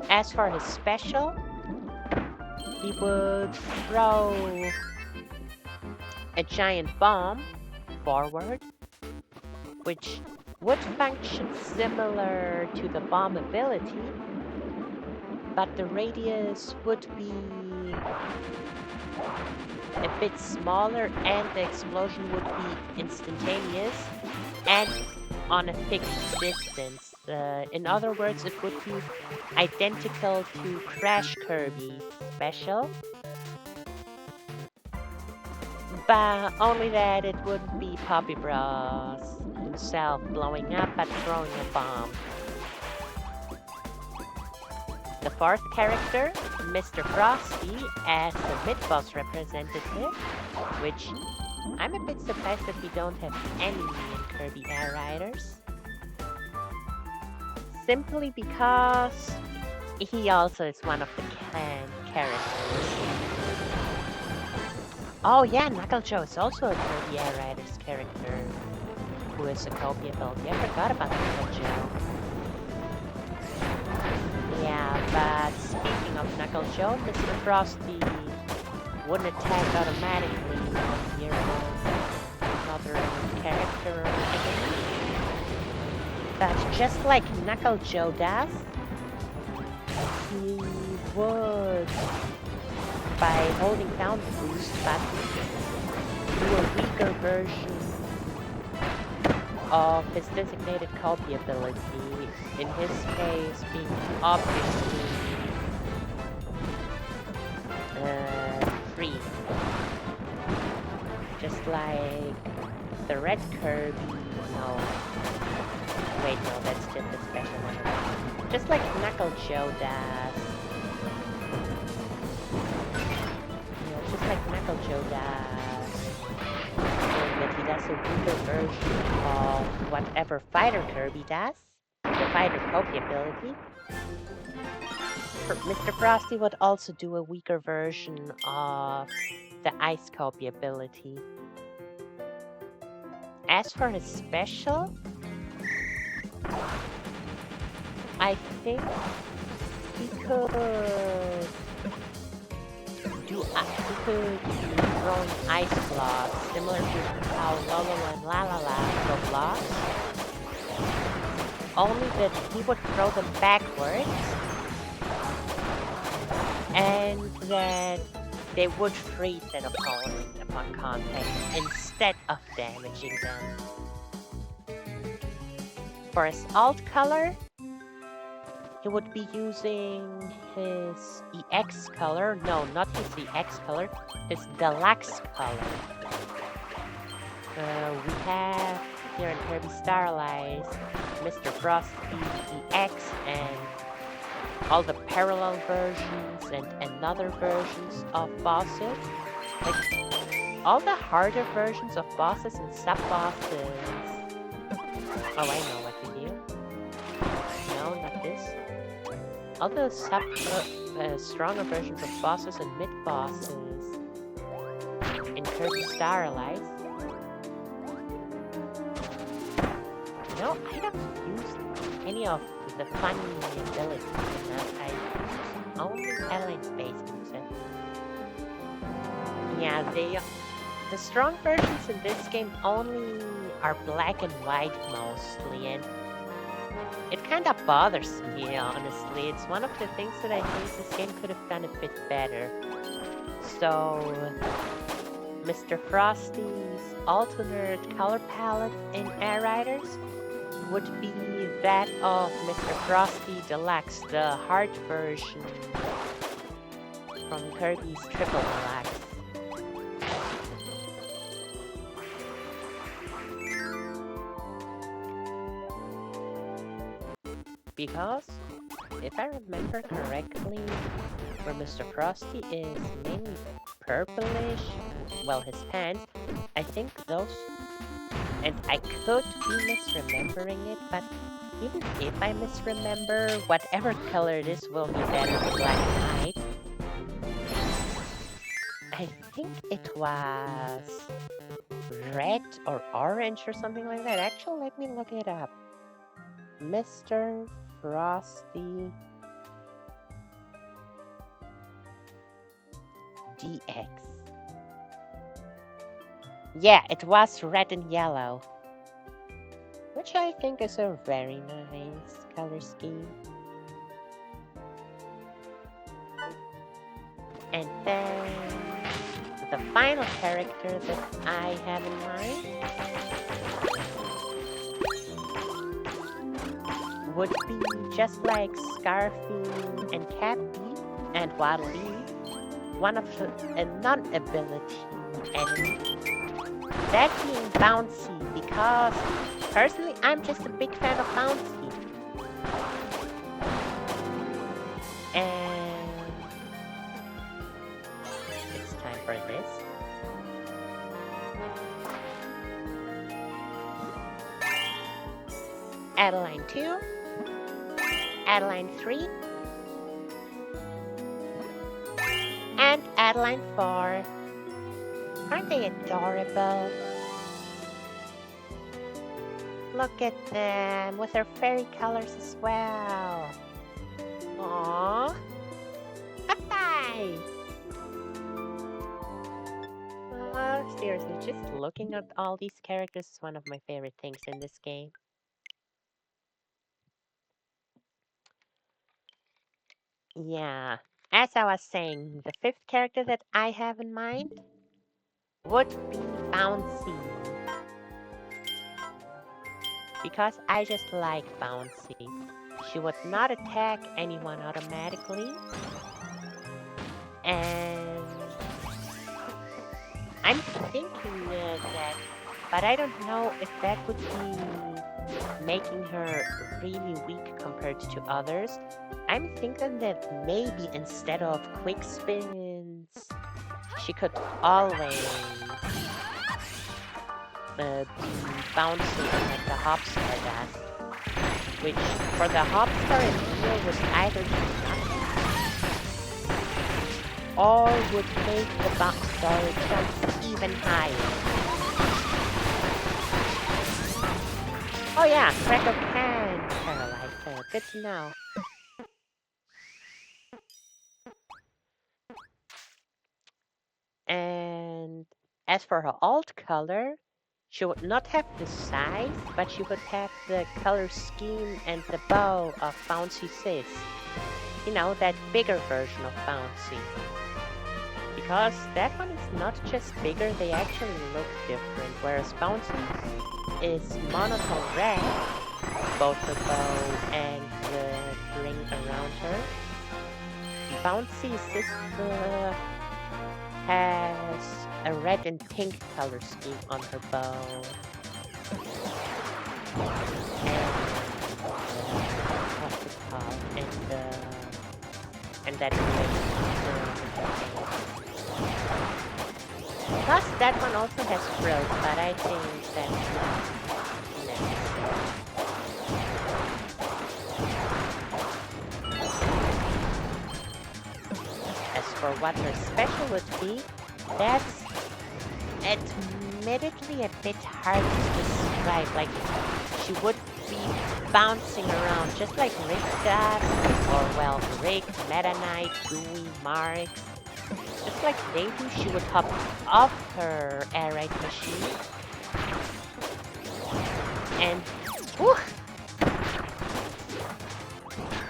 As for his special, he would throw a giant bomb forward, which would function similar to the bomb ability, but the radius would be a bit smaller and the explosion would be instantaneous and on a fixed distance. In other words, it would be identical to Crash Kirby special, but only that it wouldn't be Puppy Bros. Himself blowing up, but throwing a bomb. The fourth character, Mr. Frosty, as the mid-boss representative, which I'm a bit surprised that we don't have any in Kirby Air Riders. Simply because he also is one of the characters. Oh yeah, Knuckle Joe is also a Kirby Air Riders character, who is a copy ability. I forgot about Knuckle Joe. Yeah, but speaking of Knuckle Joe, Mr. Frosty wouldn't attack automatically near another character or enemy. But just like Knuckle Joe does, he would, by holding down the boost button, do a weaker version of his designated copy ability, in his case being obviously free. Just like the red Kirby, wait, no, that's just a special one. Just like Knuckle Joe does. Just like Knuckle Joe does. That he does a weaker version of whatever Fighter Kirby does. The Fighter copy ability. Mr. Frosty would also do a weaker version of the Ice copy ability. As for his special, I think he could be throwing ice blocks, similar to how Lolo and La throw blocks. Only that he would throw them backwards, and that they would freeze an opponent upon contact instead of damaging them. For his alt color, he would be using his EX color. No, not his EX color, his deluxe color. We have here in Kirby Starlight Mr. Frosty EX and all the parallel versions and another versions of bosses. Like all the harder versions of bosses and sub-bosses. Oh, I know what to do. No, not this. All the stronger versions of bosses and mid-bosses in Kirby Starlight. No, I don't use any of the funny abilities in that. I use only Adelaine's base moveset. Yeah, the strong versions in this game only are black and white mostly, and it kind of bothers me, honestly. It's one of the things that I think this game could have done a bit better. So, Mr. Frosty's alternate color palette in Air Riders would be that of Mr. Frosty Deluxe, the hard version from Kirby's Triple Deluxe. Because, if I remember correctly, where Mr. Frosty is mainly purplish, well, his pants, I think those, and I could be misremembering it, but even if I misremember, whatever color it is will be better than black and white. I think it was red or orange or something like that. Actually, let me look it up. Mr. Frosty DX. Yeah, it was red and yellow, which I think is a very nice color scheme. And then the final character that I have in mind would be just like Scarfy and Cappy and Waddle-Dee, one of a non-ability enemy. That being Bouncy, because personally I'm just a big fan of Bouncy. And it's time for this. Adeleine 2, Adeleine 3, and Adeleine 4. Aren't they adorable? Look at them with their fairy colors as well. Aww. Bye-bye. Seriously, just looking at all these characters is one of my favorite things in this game. Yeah, as I was saying, the fifth character that I have in mind would be Bouncy. Because I just like Bouncy. She would not attack anyone automatically. And I'm thinking that, but I don't know if that would be making her really weak compared to others. I'm thinking that maybe instead of quick spins, she could always be bouncing like the Hopstar does. Which, for the Hopstar in here, would either do nothing or would make the Hopstar jump even higher. Oh yeah, Cracker can paralyze her. Good to know. And as for her alt color, she would not have the size, but she would have the color scheme and the bow of Bouncy Sis. You know, that bigger version of Bouncy. Because that one is not just bigger, they actually look different. Whereas Bouncy is monotone red, both the bow and the ring around her. Bouncy sister has a red and pink color scheme on her bow. And what's it called? And that plus that one also has frills, but I think that's not necessary. As for what her special would be, that's admittedly a bit hard to describe. Like, she would be bouncing around just like Rick does, or well, Rick, Meta Knight, Gooey, Mark. Just like they do, she would hop off her air raid machine and whew,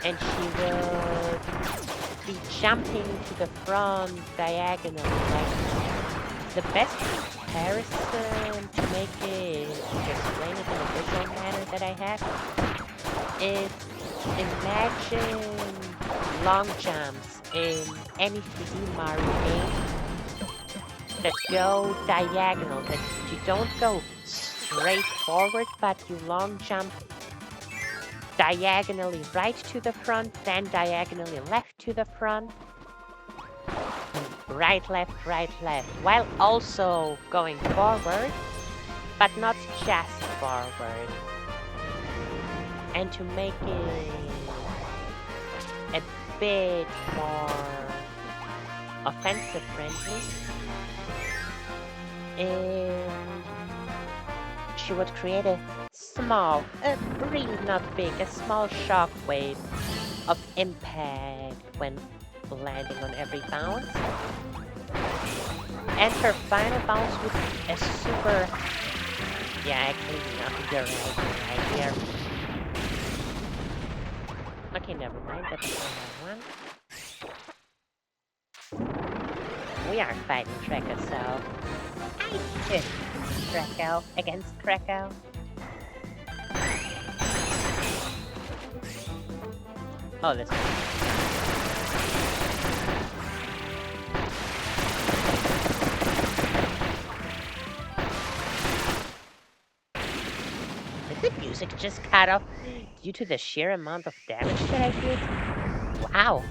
and she would be jumping to the front diagonally. Like, the best comparison to make it, to explain it in a visual manner that I have, is imagine long jumps in any 3D Mario game that go diagonal, that you don't go straight forward, but you long jump diagonally right to the front, then diagonally left to the front, right, left, while also going forward, but not just forward. And to make it a bit more offensive friendly, she would create a small, really not big, a small shockwave of impact when landing on every bounce. And her final bounce would be a super... Yeah, actually, no, you're right here. Okay, never mind, that's the one. We are fighting Draco, so... I took Draco against Draco. Oh, that's good. Did the music just cut off due to the sheer amount of damage that I did? Wow.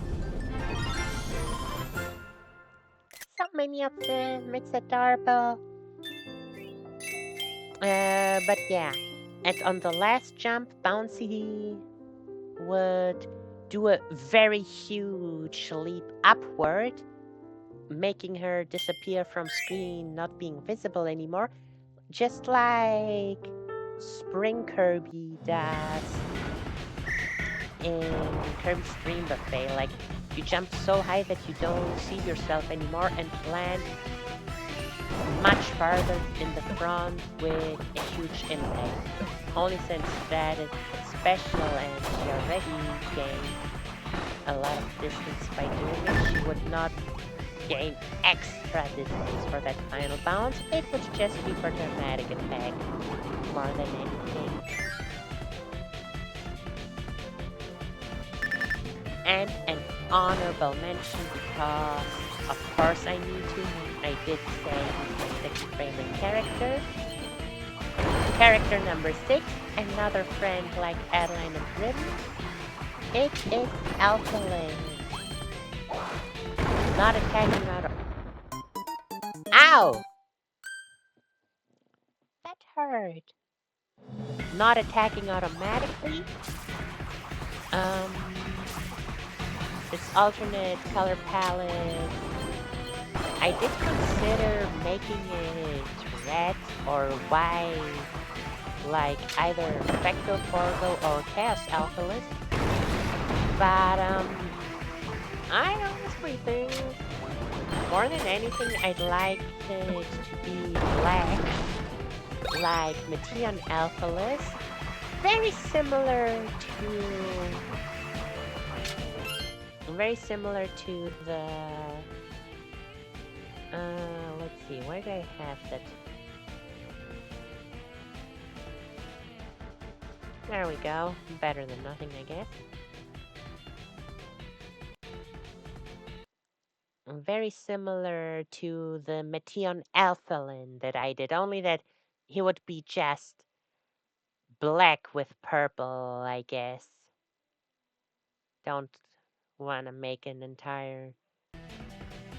So many of them, it's adorable. But yeah. And on the last jump, Bouncy would do a very huge leap upward, making her disappear from screen, not being visible anymore, just like Spring Kirby does in Kirby's Dream Buffet. Like, you jump so high that you don't see yourself anymore and land much farther in the front with a huge impact. Only since that is special and she already gained a lot of distance by doing it, she would not gain extra distance for that final bounce. It would just be for dramatic effect more than anything. And an honorable mention because, of course, I need to. I did say he's my sixth favorite character. Character number 6, another friend like Adeleine and Ribbon. It is Adeleine. Not attacking out of... Ow! That hurt. Not attacking automatically. This alternate color palette, I did consider making it red or white, like either Spectral Forgo or Chaos Alchemist. But I honestly think more than anything I'd like it to be black, like Meteon Alphalist. Very similar to the let's see, where do I have that? There we go. Better than nothing, I guess. very similar to the Meteon Alphalin that I did, only that he would be just black with purple, I guess. Don't want to make an entire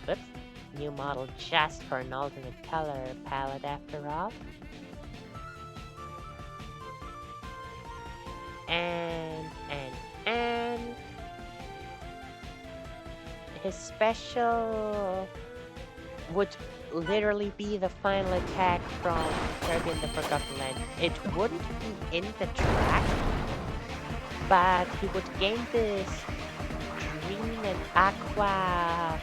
oops, new model just for an alternate color palette after all. And his special would literally be the final attack from Kirby in the Forgotten Land. It wouldn't be in the track, but he would gain this green and aqua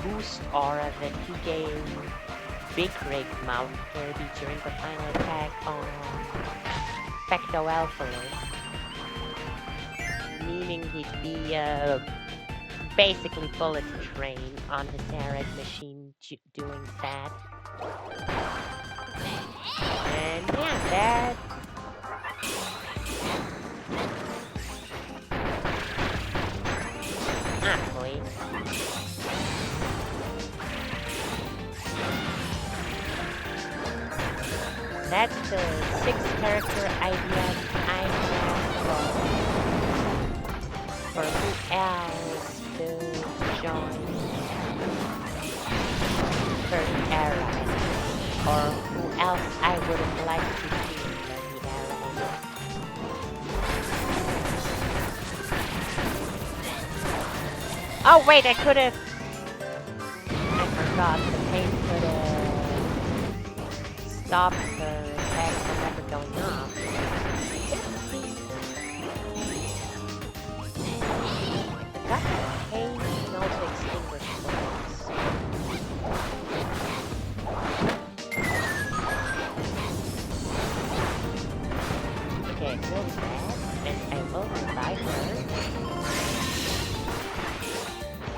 boost aura that he gave Big Rig Mount Kirby during the final attack on Specto Alphalin. Meaning he'd be basically bullet train on his Arad machine doing that. And yeah, that... boy. That's the 6 character idea I have for who else to join Kirby Era, or who else I would like to see in Kirby Era. Oh wait, I could have... I forgot, the paint could have stopped the attack from ever going off. That paint can also extinguish bullets. Okay, I feel bad, and I will revive her.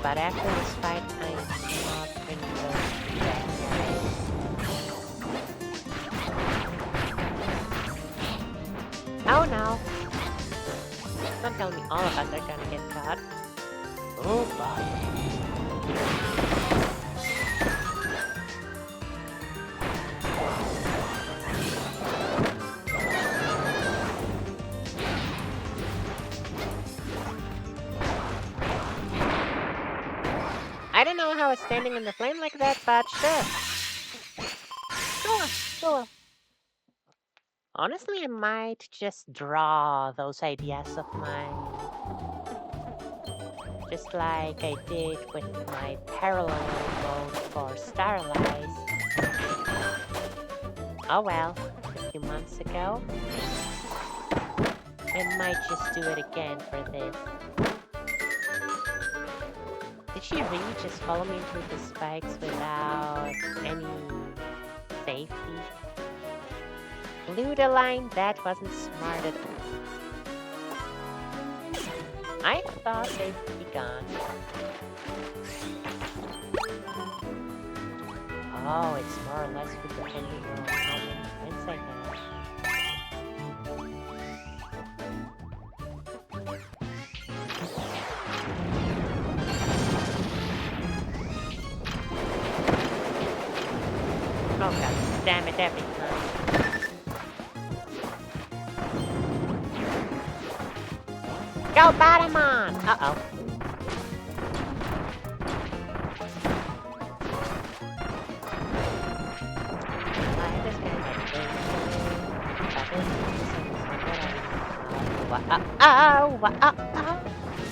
But after this fight, I'm not going to go to that guy. Oh no! Don't tell me all of us are gonna get caught. Oh boy. I don't know how I was standing in the flame like that, but sure. Sure. Honestly, I might just draw those ideas of mine. Just like I did with my parallel mode for Starlight. Oh well, a few months ago. I might just do it again for this. Did she really just follow me through the spikes without any safety? Adeleine, that wasn't smart at all. I thought they'd be gone. Oh, it's more or less for depending on how many friends I have. Oh god damn it, every time. Go Batamon! Uh-oh.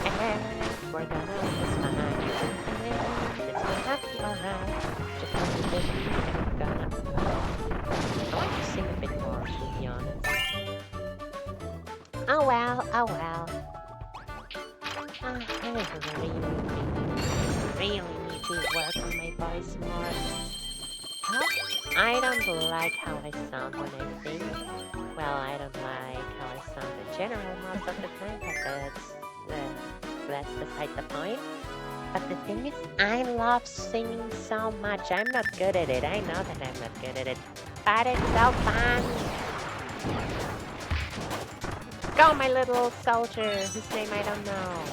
And we're gonna miss mine. It's gonna be alright. Just a little bit, we're gonna be alright. I like to sing a bit more, to be honest. Oh well, oh well. I really need to work on my voice more. Huh? I don't like how I sound when I sing. Well, I don't like how I sound in general most of the time, but that's beside the point. But the thing is, I love singing so much. I'm not good at it. I know that I'm not good at it. But it's so fun. Go, my little soldier, whose name I don't know.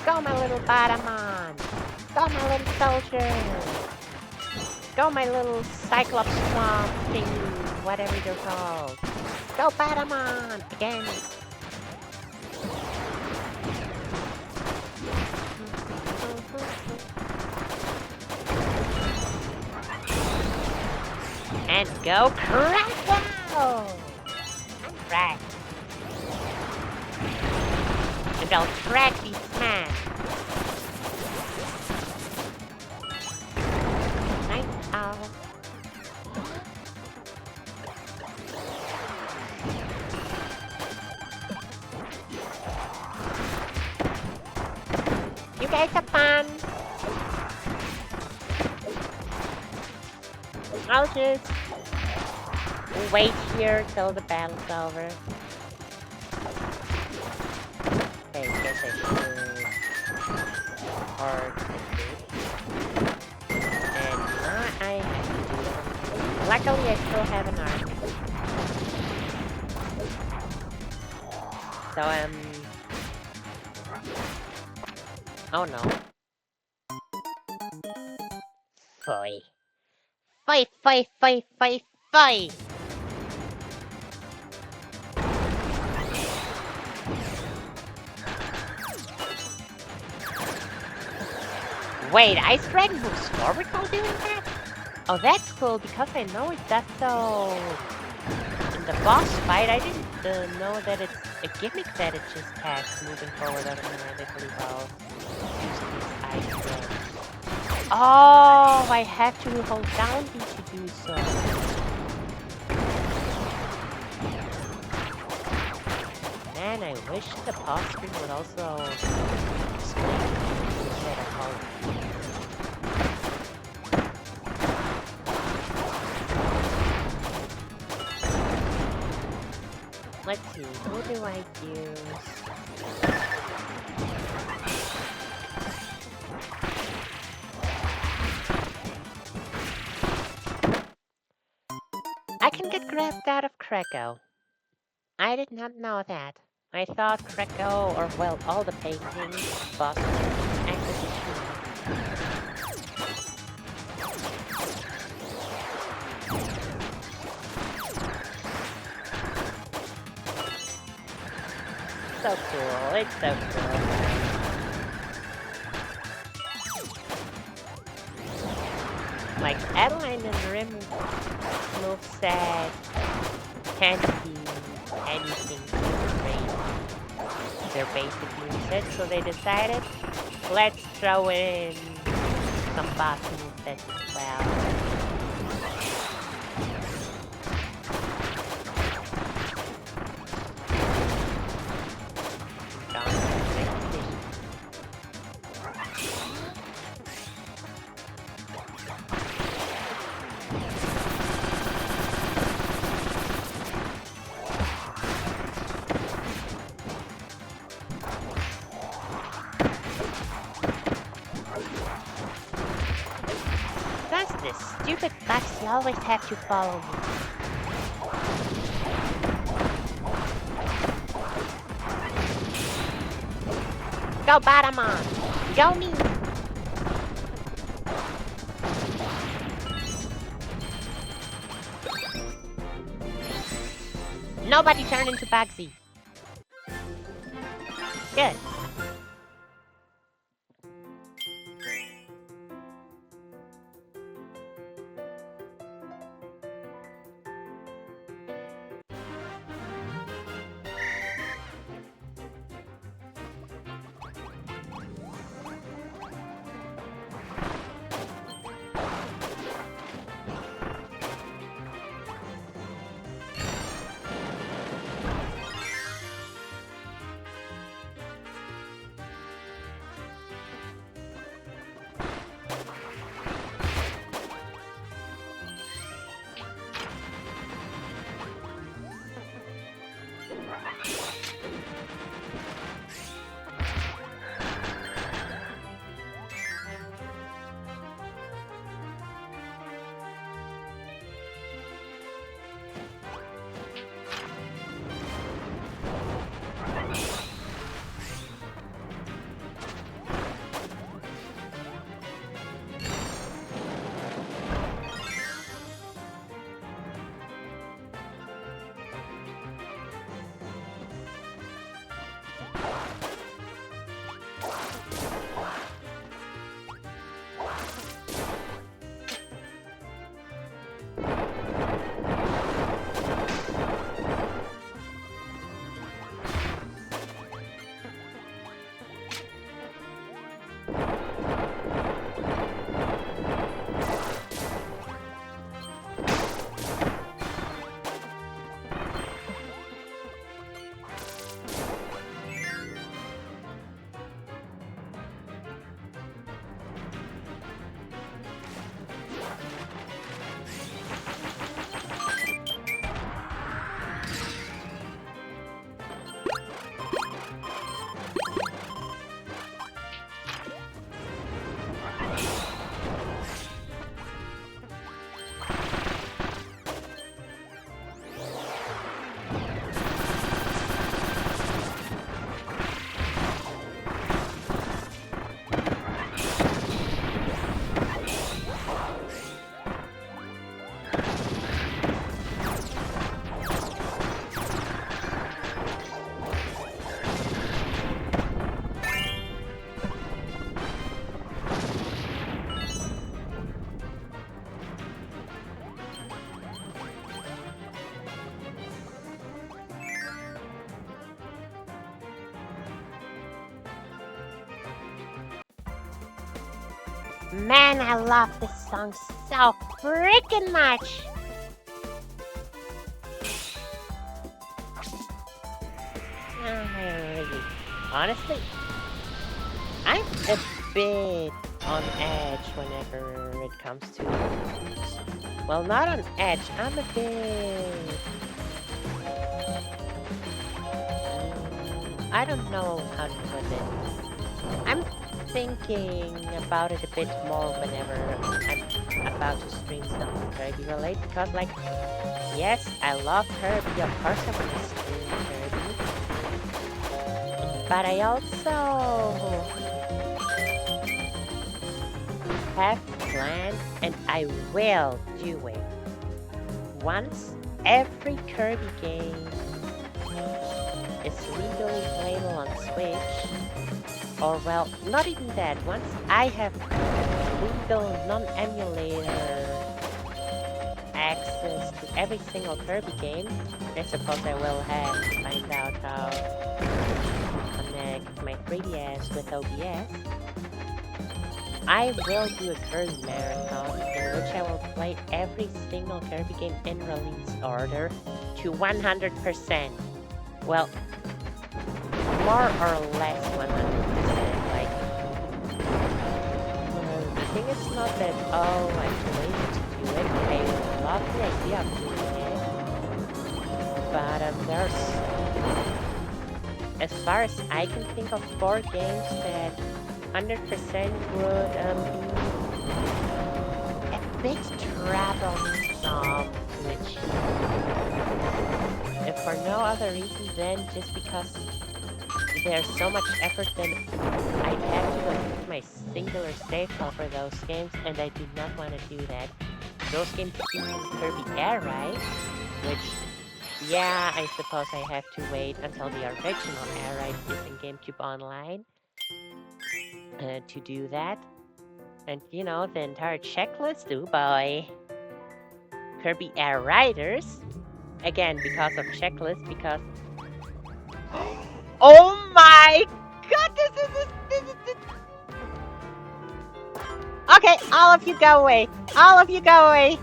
Go, my little Batamon. Go, my little soldier! Go, my little Cyclops swamp thing, whatever they're called. Go, Batamon! Again! And go, Crytsal! Right. And I'll crack these smash. Nice owl. You guys have fun. I'll just wait here till the battle's over. Okay, guess I should. Or and now I have to do it. Luckily, I still have an army. So oh no. Foy. Fight, fight, fight, fight, fight! Wait, Ice Dragon moves forward while doing that? Oh, that's cool, because I know it does so in the boss fight. I didn't know that it's a gimmick that it just has, moving forward automatically while using these ice dragons. Oh, I have to hold down B to do so. Man, I wish the pause screen would also explain instead of hold. Let's see, who do I use? I can get grabbed out of Crytsal. I did not know that. I thought Crytsal, or well, all the paintings, bosses, acted so cool, it's so cool. Like, Adeleine and Rim moveset can't be anything great. They're basic moveset, so they decided, let's throw in some boss moveset as well. Stupid bugs, you always have to follow me. Go Batamon! Go me! Nobody turn into Bugsy. Good. Man, I love this song so freaking much. Honestly, I'm a bit on edge whenever it comes to... Well, not on edge, I'm a bit... I don't know how to put it. I'm thinking about it a bit more whenever I'm about to stream something Kirby related, because like, yes, I love Kirby, of course I want to stream Kirby, but I also have planned, and I will do it, once every Kirby game is legally playable on Switch, or well, not even that, once I have legal non-emulator access to every single Kirby game, I suppose I will have to find out how to connect my 3DS with OBS. I will do a Kirby marathon in which I will play every single Kirby game in release order to 100%. Well, more or less 100%. Like, the thing is not that, oh, I'm lazy to do it. I love the idea of doing it. But there's, as far as I can think of, 4 games that 100% would be a bit troublesome, which, if for no other reason than just because there's so much effort, then I'd have to go through my singular save file for those games, and I do not want to do that. Those games being Kirby Air Ride, which, yeah, I suppose I have to wait until the original Air Ride is in GameCube Online to do that. And you know, the entire checklist, oh boy. Kirby Air Riders, again, because of checklist, because... Oh my god, this is... Okay, all of you go away. All of you go away.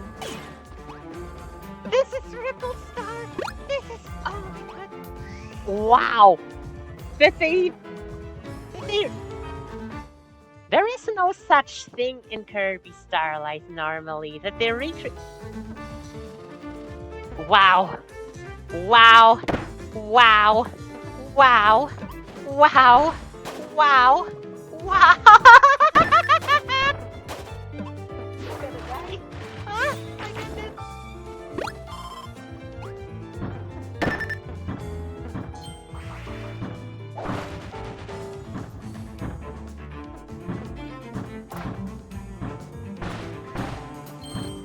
This is Ripple Star. This is... Oh my god. Wow. There is no such thing in Kirby Starlight normally. That they Wow. Wow. Wow. Wow. Wow. Wow. Wow.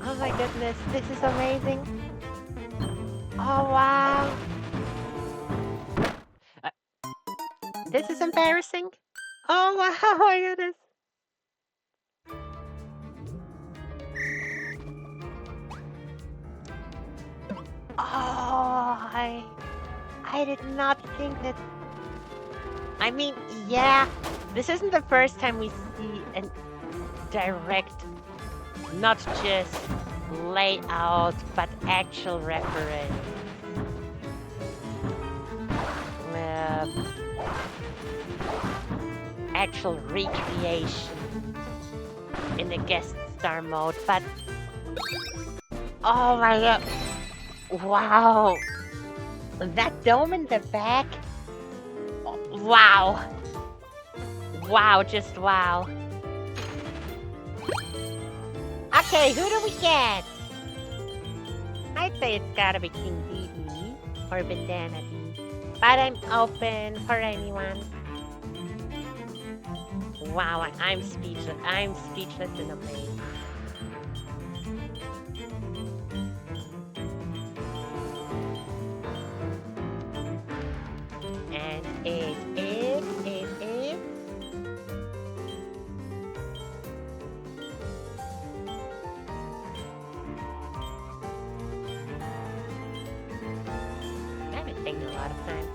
Oh my goodness, this is amazing. Oh wow. This is embarrassing. Oh wow, my goodness. Oh, I did not think that... I mean, yeah, this isn't the first time we see a direct, not just layout, but actual reference. Actual recreation in the guest star mode, but... Oh my god. Wow. That dome in the back? Wow. Wow, just wow. Okay, who do we get? I'd say it's gotta be King Dedede or Bandana D, but I'm open for anyone. Wow, I'm speechless. I'm speechless and amazed. And it is. I've been taking a lot of time.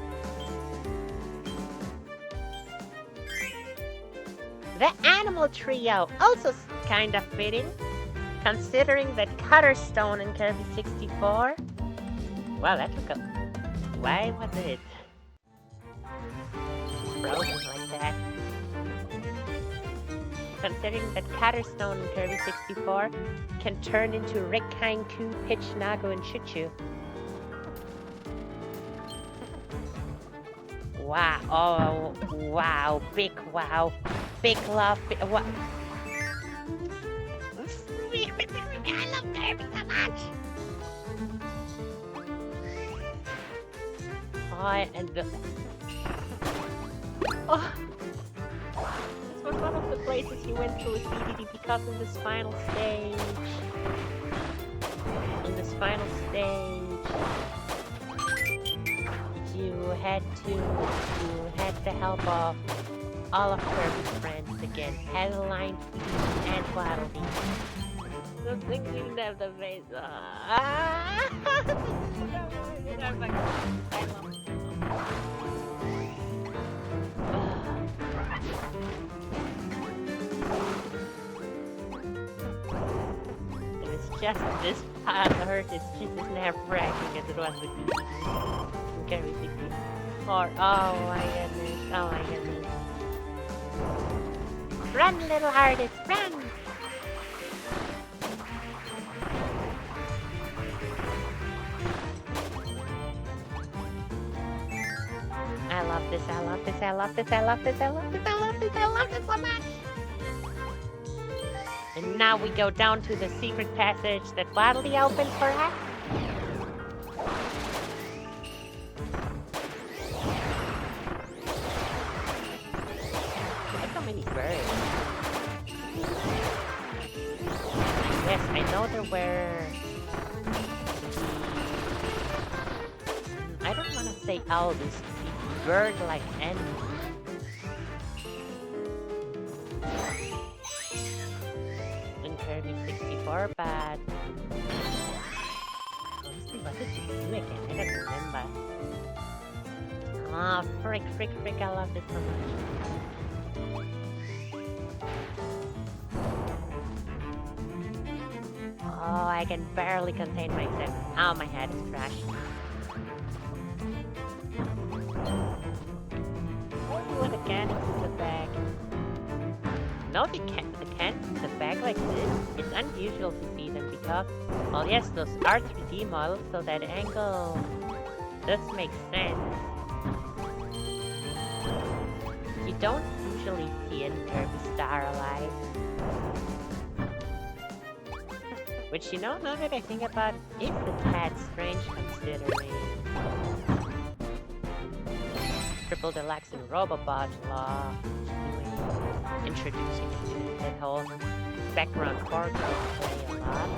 The Animal Trio, also kind of fitting, considering that Cutter Stone in Kirby 64. Wow, that took a. Why was it frozen like that? Considering that Cutter Stone in Kirby 64 can turn into Rikkainku, Pitch, Nago, and Chuchu. Wow, oh, wow, big wow, big love, what? I love Kirby so much! Oh, and the... Oh! This was one of the places you went through with DDD because in this final stage... You had the help of all of Kirby's friends again. Adeleine, and Guadalupe. I'm thinking of the face. It's just this part of hurt is just as nerve-wracking as it was with DDD. Kirby 64. Oh my goodness. Oh my goodness. Run, little artist, run! I love this, I love this, I love this, I love this, I love this, I love this, I love this so much! And now we go down to the secret passage that Waddly opened for us. Look how many birds. Yes, I know there were... I don't want to say Aldous. Bird-like animals. In Kirby 64, but... Honestly, what did you do again? I don't remember. Oh, frick, I love this so much. Oh, I can barely contain myself. Oh, my head is crashed. With the cannons in the bag. No, the cannons in the bag like this, it's unusual to see them because, well, yes, those are 3D models, so that angle does make sense. You don't usually see a Kirby Star alive. Which, you know, now that I think about it, is a tad strange considering Triple Deluxe and Robobot Law introducing that whole background foreground play a lot.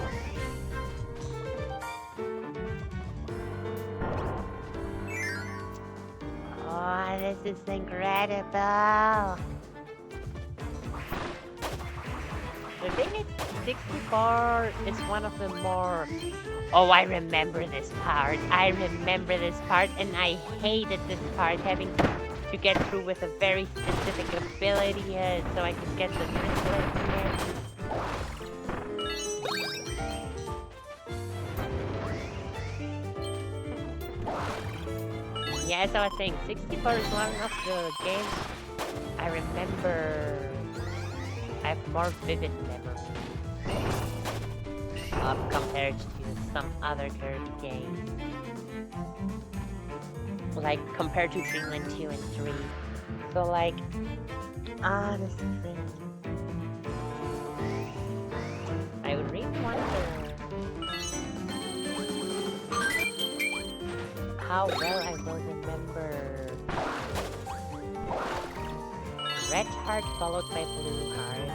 Oh, this is incredible! The thing is, 64 is one of the more... Oh, I remember this part. I remember this part, and I hated this part, having to get through with a very specific ability so I could get the triplets here. Yeah, as I was saying, 64 is one of the games I remember. I have more vivid memories of compared to some other Kirby games. Like, compared to Dreamland 2 and 3. So, like, this is it. I would really wonder how well I will remember Red Heart followed by Blue Heart.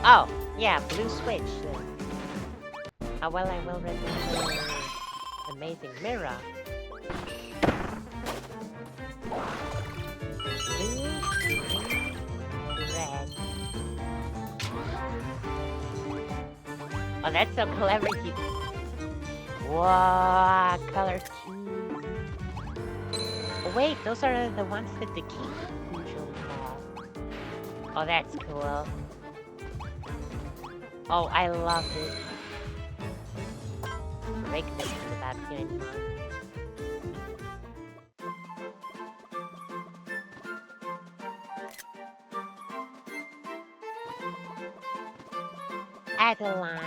Oh, yeah, Blue Switch. How well I will remember Amazing Mirror. Blue, green, red. Oh, that's so clever. Wow, color keys. Oh, wait, those are the ones that the keys usually have. Oh, that's cool. Oh, I love it. Rick isn't about here anymore. Adeleine.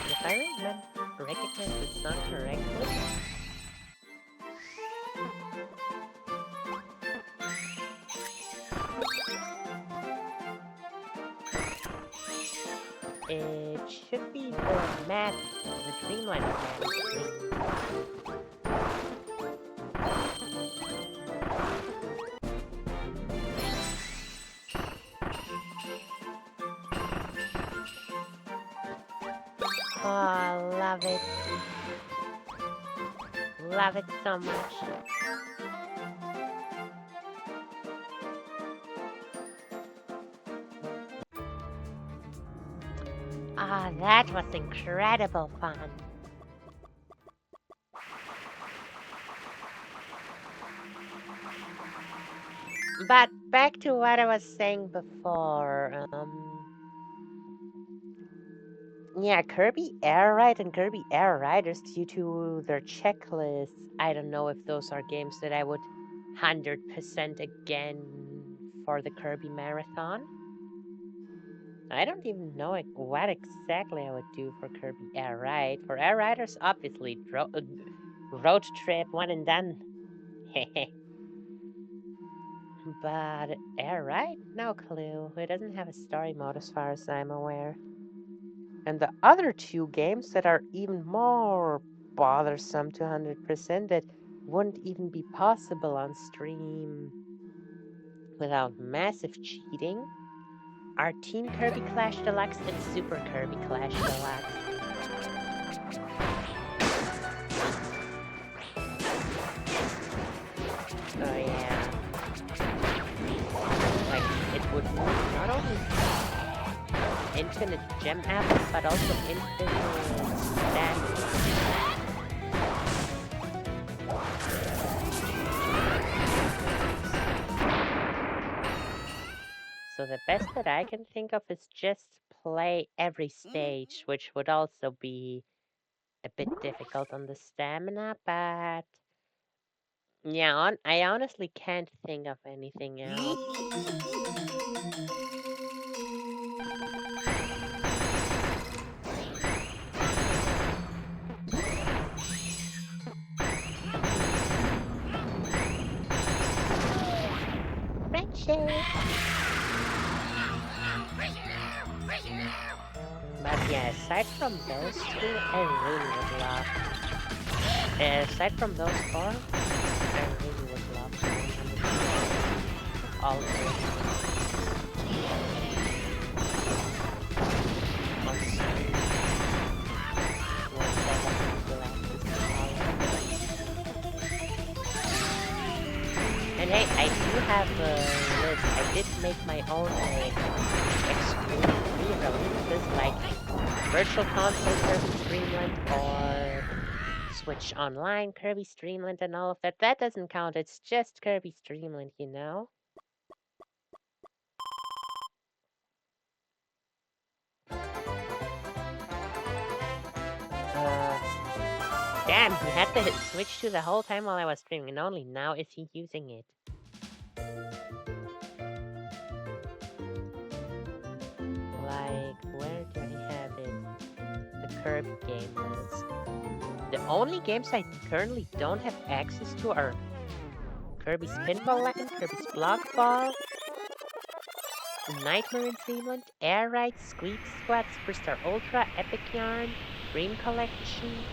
If I recognize the song correctly, it should be the map, the Dreamland map. Oh, love it. Love it so much. Ah, that was incredible fun. But back to what I was saying before. Yeah, Kirby Air Ride and Kirby Air Riders, due to their checklists, I don't know if those are games that I would 100% again for the Kirby Marathon. I don't even know what exactly I would do for Kirby Air Ride. For Air Riders, obviously, road trip, one and done. But Air Ride? No clue. It doesn't have a story mode as far as I'm aware. And the other two games that are even more bothersome to 100% that wouldn't even be possible on stream without massive cheating are Teen Kirby Clash Deluxe and Super Kirby Clash Deluxe. Oh yeah. Like, it would not only infinite gem apples, but also infinite stamina. So the best that I can think of is just play every stage, which would also be a bit difficult on the stamina, but yeah, I honestly can't think of anything else. Friendship! But yeah, aside from those two, I really would love. Aside from those four, I really would love to 100% all of them. And hey, I do have a list. I did make my own exclusive releases like Virtual Console Kirby Streamland or Switch Online Kirby Streamland and all of that. That doesn't count. It's just Kirby Streamland, you know? Damn, he had the Switch to the whole time while I was streaming, and only now is he using it. Like, where do I have it? The Kirby game list. The only games I currently don't have access to are Kirby's Pinball Land, Kirby's Block Ball, Nightmare in Dreamland, Air Ride, Squeak Squad, Superstar Ultra, Epic Yarn, Dream Collection,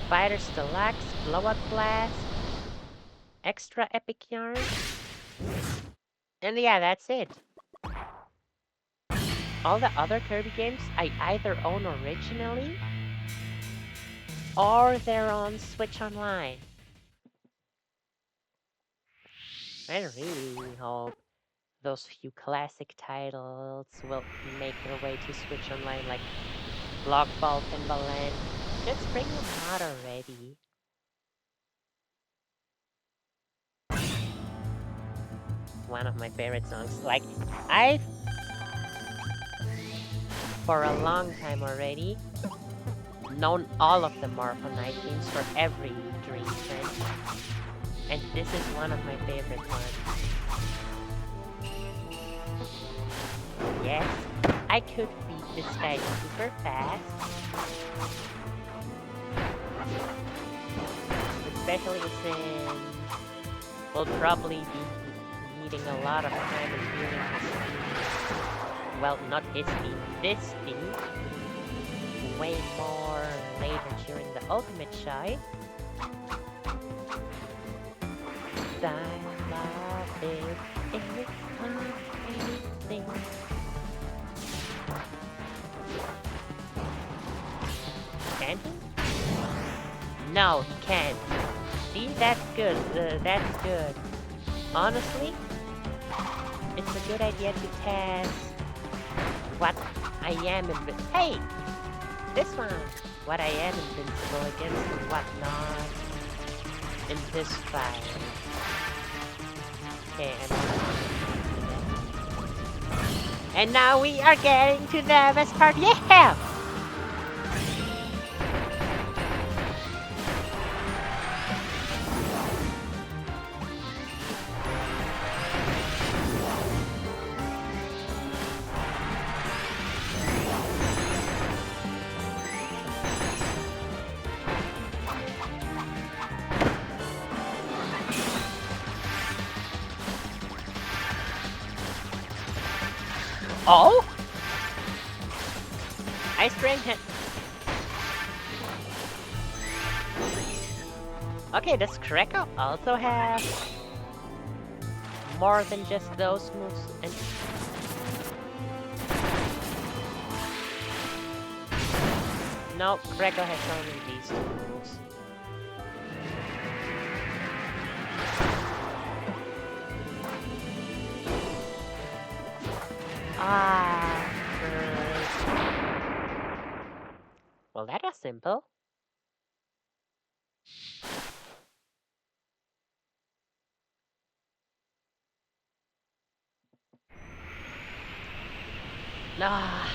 Fighters Deluxe, Blow Up Blast, Extra Epic Yarn, and yeah, that's it. All the other Kirby games I either own originally or they're on Switch Online. I really hope those few classic titles will make their way to Switch Online, like Block Ball, Pinball Land. Just bring them out already. One of my favorite songs. Like, I've, for a long time already, known all of the Marvel Knight themes for every Dream franchise. And this is one of my favorite ones. Yes, I could beat this guy super fast. Especially since we'll probably be needing a lot of time in healing his theme. Well, not his theme, this theme. Way more later during the ultimate shine. I love it. It's amazing. Can he? No, he can't. See, that's good. That's good. Honestly, it's a good idea to test what I am invincible. Hey! This one! What I am invincible against and what not in this fight. Okay, and now we are getting to the best part. Yeah! Oh? Ice Drain hit. Okay, does Crytsal also have more than just those moves? And no, Crytsal has only these two moves. Ah, well, that was simple. Ah,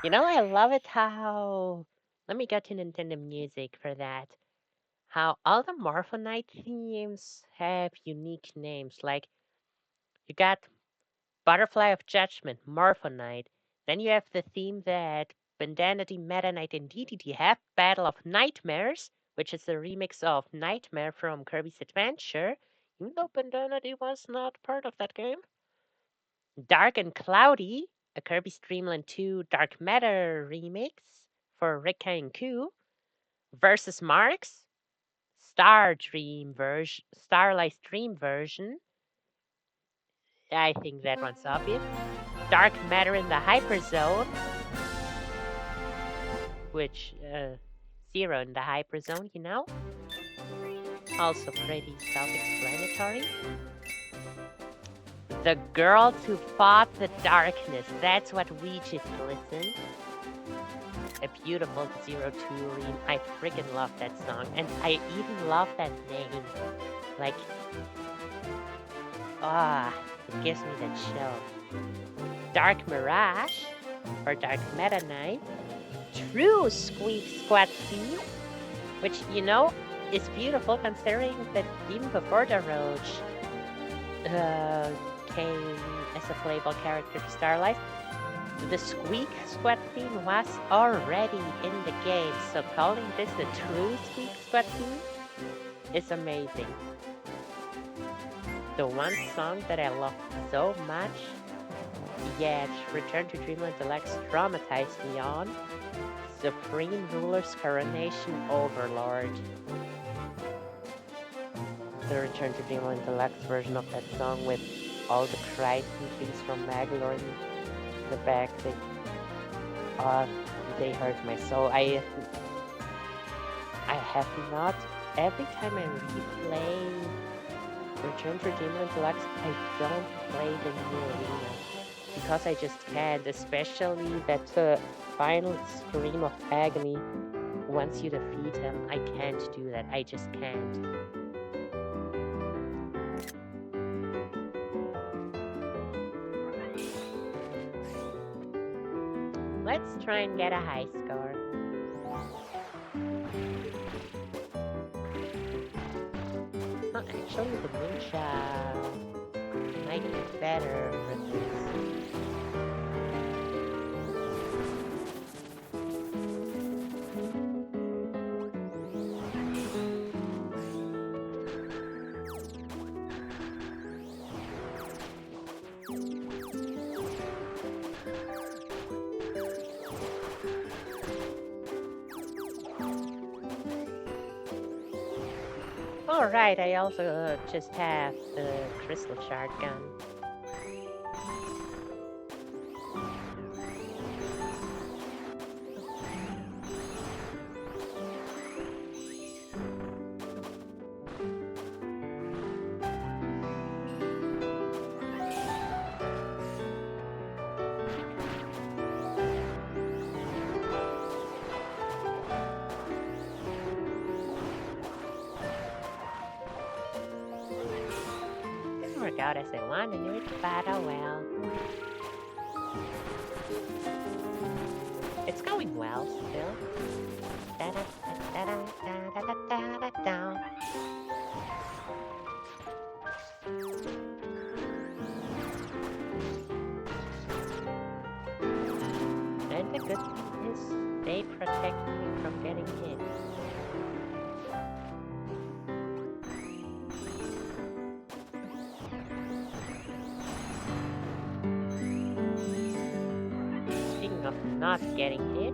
you know, I love it how... Let me go to Nintendo Music for that. How all the Morphonite themes have unique names. Like, you got Butterfly of Judgment, Morphonite. Then you have the theme that Bandanity, Meta Knight, and DDD have, Battle of Nightmares, which is a remix of Nightmare from Kirby's Adventure, even though Bandanity was not part of that game. Dark and Cloudy, a Kirby's Dream Land 2 Dark Matter remix for Rika and Ku. Versus Marks, Starlight's Dream version. I think that one's obvious. Dark Matter in the Hyperzone, which Zero in the Hyperzone, you know. Also pretty self-explanatory. The Girls Who Fought the Darkness, that's what we just listened. A beautiful Zero Touring. I freaking love that song, and I even love that name. Like, it gives me that chill. Dark Mirage, or Dark Meta Knight. True Squeak Squad theme, which, you know, is beautiful considering that even before the Roach came as a playable character to Starlight, the Squeak Squad theme was already in the game, so calling this the true Squeak Squad theme is amazing. The one song that I love so much, yet Return to Dreamland Deluxe traumatized me on, Supreme Ruler's Coronation Overlord. The Return to Dreamland Deluxe version of that song with all the cries and things from Maglor in the back, they hurt my soul. I have not, every time I replay Return to Dreamland Deluxe. I don't play the new arena because I just can't, especially that final scream of agony once you defeat him. I can't do that. I just can't. Let's try and get a high score. Oh, actually, the ninja might be better with this. Alright, I also just have the crystal shard gun. Work out as I wanted it, but oh well. It's going well still. Da da da da da da da da da. And the good thing is they protect me from getting hit. Of not getting hit.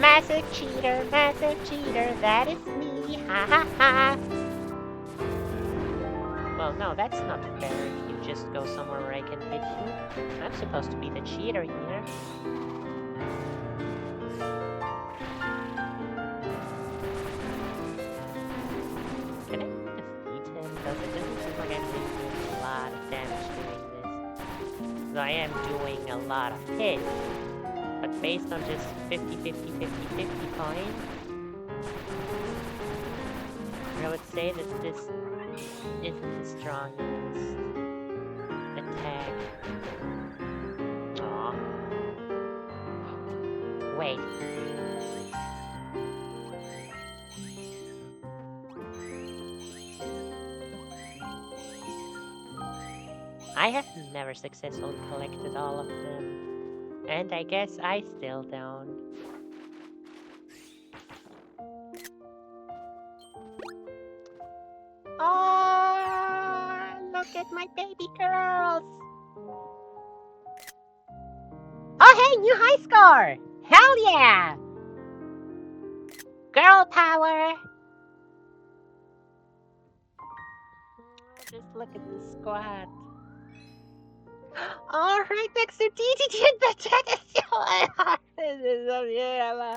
Massive cheater, that is me. Ha ha ha. Well, no, that's not fair if you just go somewhere where I can hit you. I'm supposed to be the cheater here. Can I defeat him? Because it doesn't seem like I'm doing a lot of damage doing this. So I am doing a lot of hits. But based on just 50 points, I would say that this isn't the strongest attack. Aw. Wait. I have never successfully collected all of them. And I guess I still don't. Oh, look at my baby girls! Oh, hey, new high score! Hell yeah! Girl power! Just look at the squad. All right, next to DDT and Beteta. This is so beautiful.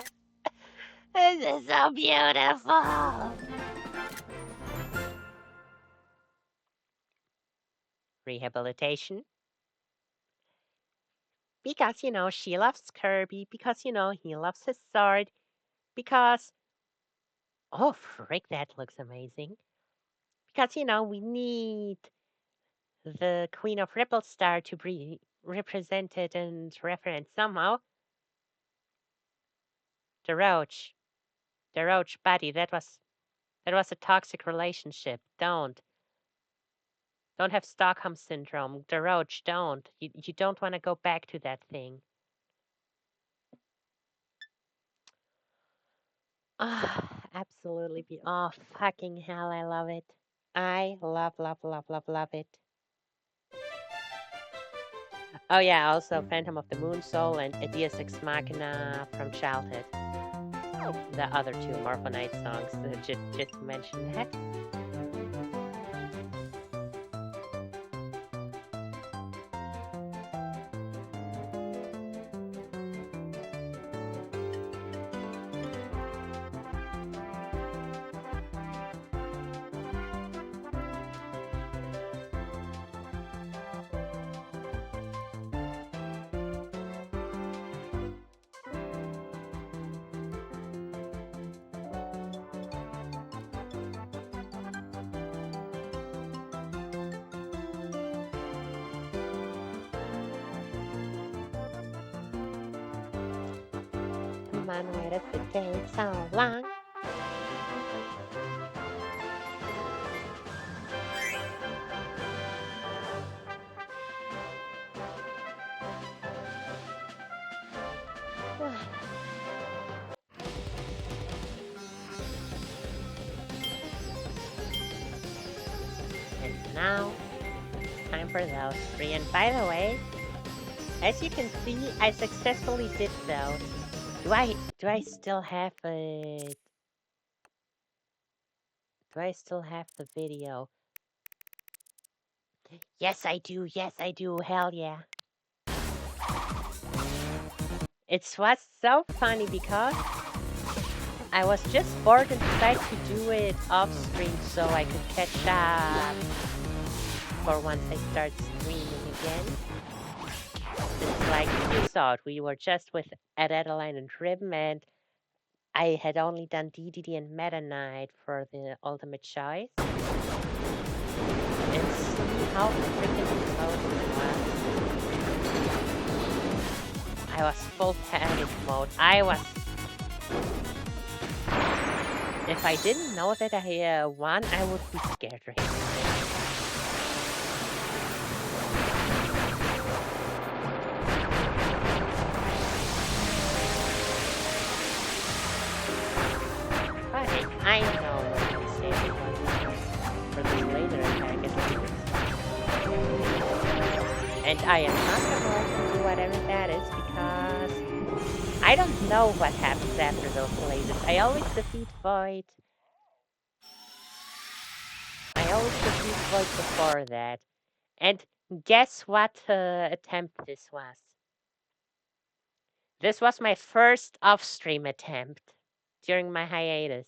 This is so beautiful. Rehabilitation. Because, you know, she loves Kirby. Because, you know, he loves his sword. Because, oh, frick, that looks amazing. Because, you know, we need the Queen of Ripple Star to be represented and referenced somehow. The Roach. The Roach, buddy, that was a toxic relationship. Don't have Stockholm Syndrome. The Roach, don't. You don't want to go back to that thing. Ah, absolutely. Oh, fucking hell, I love it. I love it. Oh yeah, also Phantom of the Moon Soul and Deus Ex Machina from childhood. The other two Morphonite songs, just mentioned that. on, why does it take so long? And now, time for those three. And by the way, as you can see, I successfully did those. Do I still have it? Do I still have the video? Yes, I do. Yes, I do. Hell yeah. It was so funny because I was just bored and decided to do it off stream so I could catch up for once I start streaming again. It's like you saw it, we were just with Adeleine and Rhythm, and I had only done DDD and Meta Knight for the ultimate choice. And see how freaking close it was. I was full panic mode. If I didn't know that I won, I would be scared right now. But I know what to say for the later attack at least. And I am not going to do whatever that is because I don't know what happens after those lasers. I always defeat Void. Before that. And guess what attempt this was? This was my first off-stream attempt during my hiatus.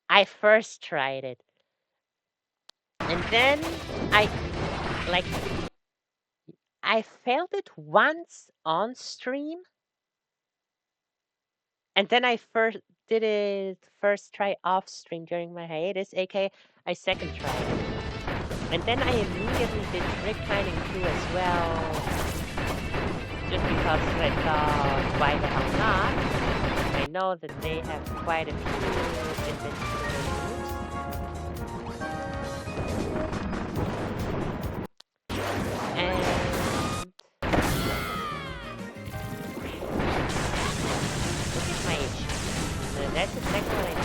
I first tried it. And then I failed it once on stream. And then I did it first try off stream during my hiatus, aka I second tried it. And then I immediately did Trick Mining 2 as well. Just because I thought, why the hell not? I know that they have quite a few invincible moves. And look at my HP. That's exactly what I did.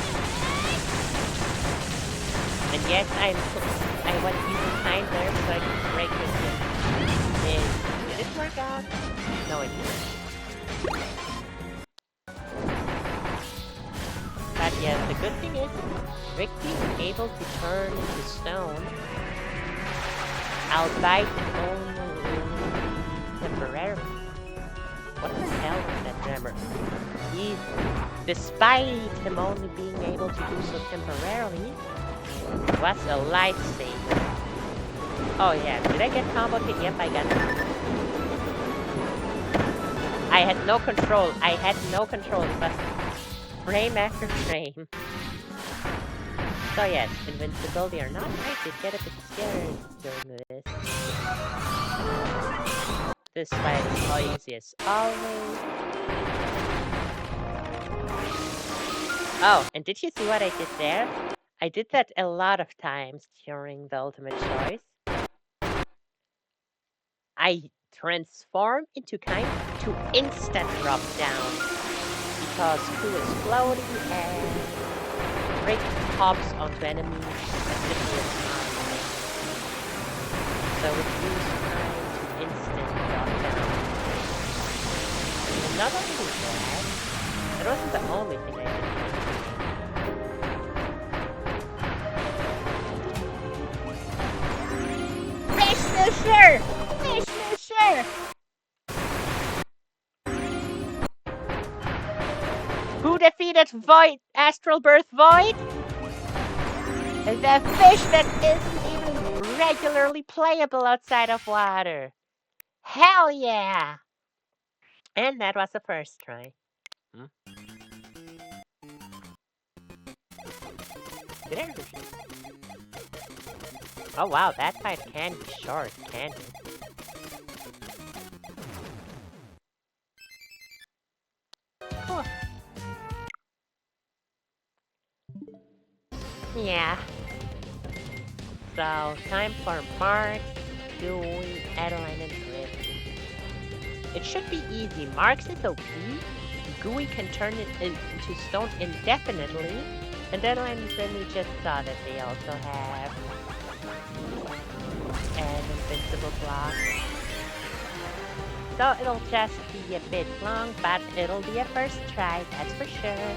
And yes, I was using time there so I could break this in. Did it work out? No, it didn't. But yeah, the good thing is, Rick being able to turn into stone, albeit only temporarily. What the hell was that number? Despite him only being able to do so temporarily, was a lifesaver. Oh yeah, did I get combo hit? Yep, I got it. I had no control. It was frame after frame. So yes, invincibility or not, I did get a bit scared during this. This fight is all easy as always. Oh, and did you see what I did there? I did that a lot of times during the ultimate choice. I transform into kind to instant drop down because Q is floaty and Rick hops onto enemies as quickly as possible. So it used time to instant drop down. And not only that, it wasn't the only thing I did. Sure! Sure! Who defeated Void? Astral Birth Void? The fish that isn't even regularly playable outside of water. Hell yeah! And that was the first try. Did I repeat? Oh wow, that fight can be short, can't it? Yeah. So, time for Marks, Gooey, Adeline, and KIRBY. It should be easy. Marks is OP. Gooey can turn it into stone indefinitely. And Adeline and KIRBY just saw that they also have an invincible block. So it'll just be a bit long, but it'll be a first try, that's for sure.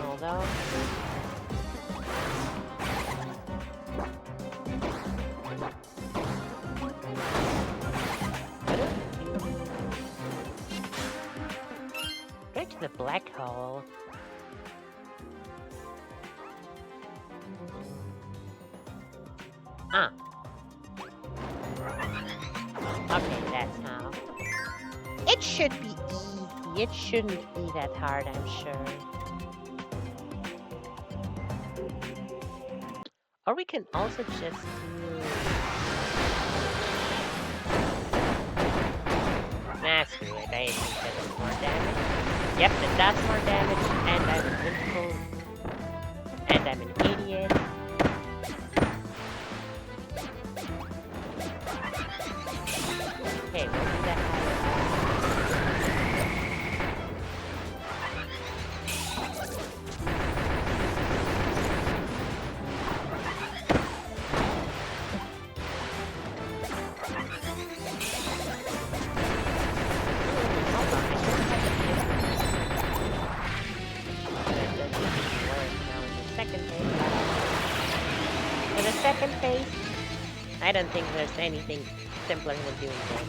Although... Go to the black hole. Ah. Okay, that's how. It should be easy. It shouldn't be that hard, I'm sure. Or we can also just do... Nah, screw it. I think that does more damage. Yep, it does more damage, and I'm invincible. And I'm an idiot. Okay, we'll do that. Second phase, I don't think there's anything simpler than doing this.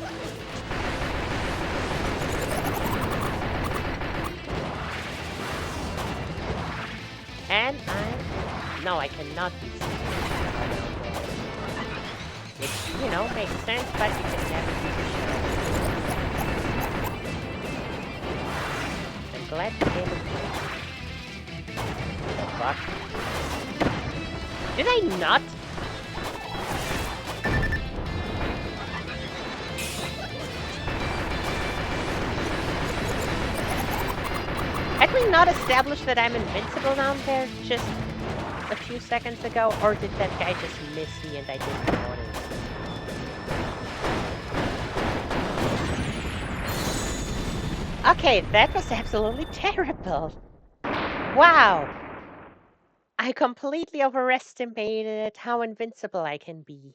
And no, I cannot be seen. Which, you know, makes sense, but you can never be sure. I'm glad the game is played. What the fuck? Did I not? Had we not established that I'm invincible down there just a few seconds ago? Or did that guy just miss me and I didn't notice? Okay, that was absolutely terrible. Wow. I completely overestimated how invincible I can be.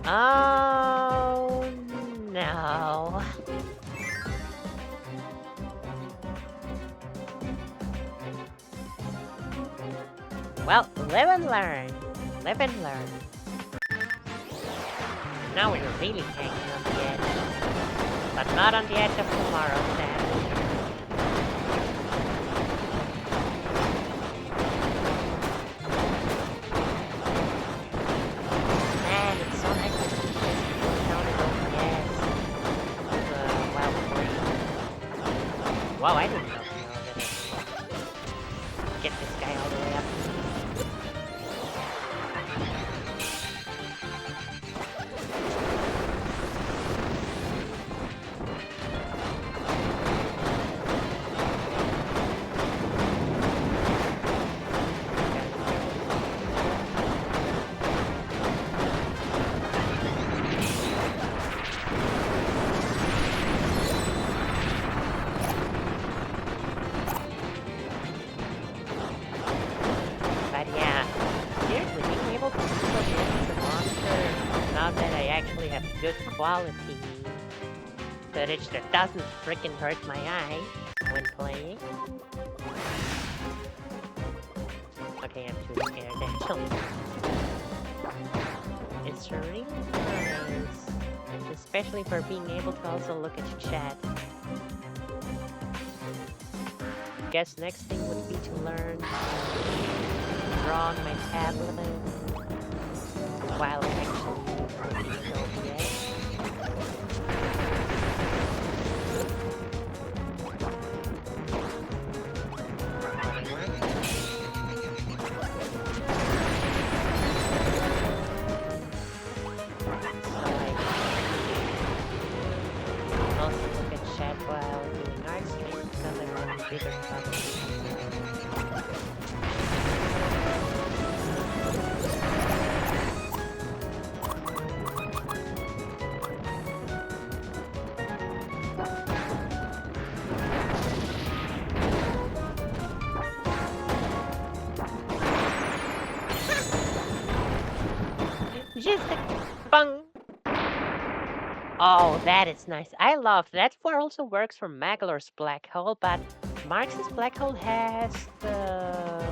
Oh, no. Well, live and learn. Live and learn. Now we're really hanging on the edge. But not on the edge of tomorrow, Sam. Man, it's so nice to see this down in OPS. Wild free. Wow, I didn't know that I get this guy all the way up. Good quality footage that doesn't freaking hurt my eye when playing. Okay, I'm too scared actually. It's really nice, especially for being able to also look at your chat. Guess next thing would be to learn to draw on my tablet while actually playing OPS. Also look at chat while doing art Just a bung. Oh, that is nice. I love that. Also works for Maglor's black hole, but Marx's black hole has the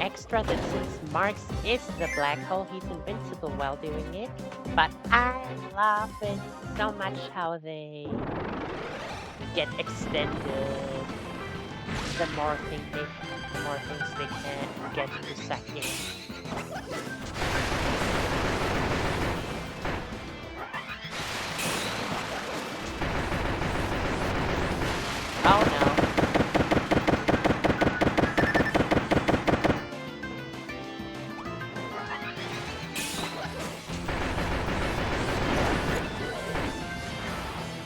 extra that since Marx is the black hole, he's invincible while doing it. But I love it so much how they get extended. The more things they can get to suck in. Oh no.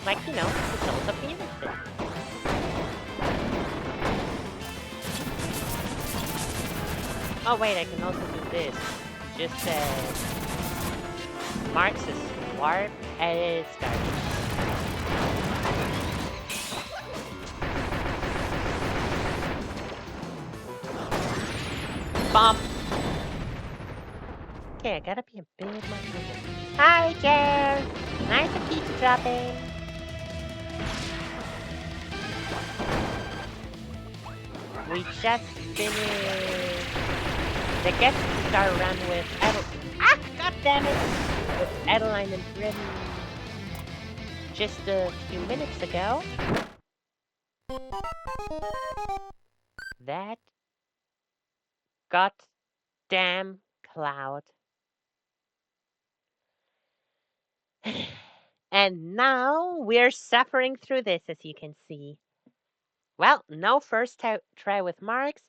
Like, you know, the souls of the innocent. Oh wait, I can also do this. Just as Marx's warp as garbage. Bomb! Okay, I gotta be a bit more careful. Hi, Jer! Nice of you to drop in. We just finished the guest star run with God damn it! With Adeleine and Grim just a few minutes ago. That goddamn cloud. And now we're suffering through this, as you can see. Well, no first try with Marks.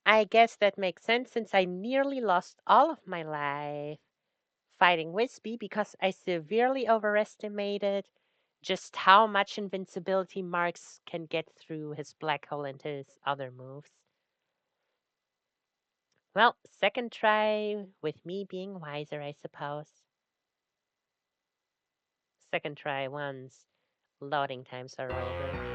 I guess that makes sense since I nearly lost all of my life fighting Wispy because I severely overestimated just how much invincibility Marks can get through his black hole and his other moves. Well, second try with me being wiser, I suppose. Second try once loading times are over.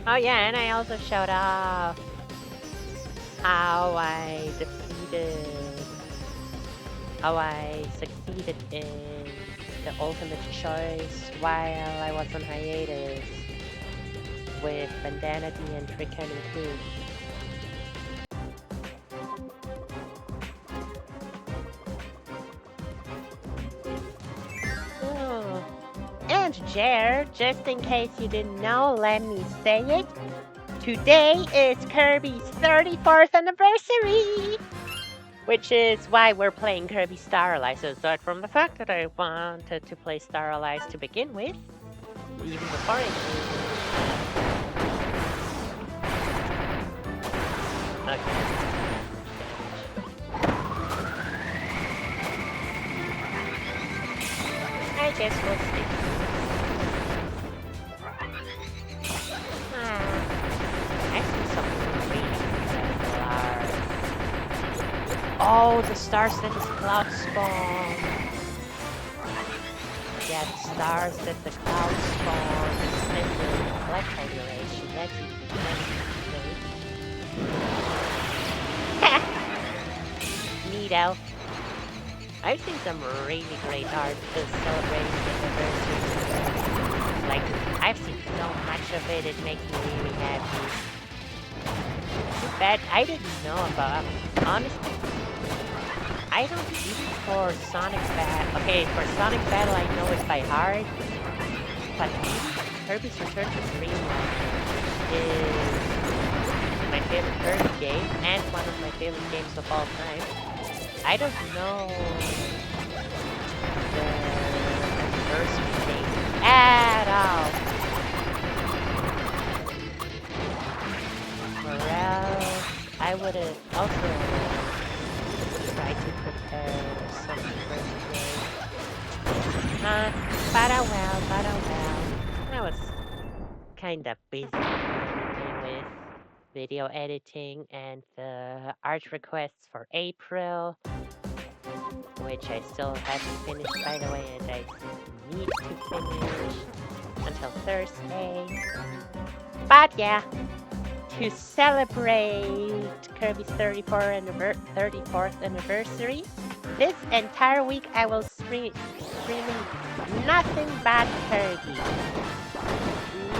Oh yeah, and I also showed off how I succeeded in the ultimate choice while I was on hiatus with Bandanity and Trick Cannon 2. Oh. And Jer, just in case you didn't know, let me say it. Today is Kirby's 34th anniversary! Which is why we're playing Kirby Star Allies. So aside from the fact that I wanted to play Star Allies to begin with, even before I okay. I guess we'll stick. I see something really large. Oh, the stars that is cloud spawn. Yeah, the stars that the cloud spawn and the black hole duration. That's neato. I've seen some really great art celebrating the anniversary. Like, I've seen so much of it, it makes me really happy. Too bad I didn't know about, honestly, I don't even for Sonic Battle. Okay, for Sonic Battle I know it by heart, but Kirby's Return to Dreamland is my favorite Kirby game and one of my favorite games of all time. I don't know the anniversary date at all. Or else I would have also tried to prepare something for today. But oh well. That was kinda busy anyway with video editing and the art requests for April, which I still haven't finished, by the way, and I need to finish until Thursday. But yeah, to celebrate Kirby's 34th anniversary, this entire week I will streaming nothing but Kirby.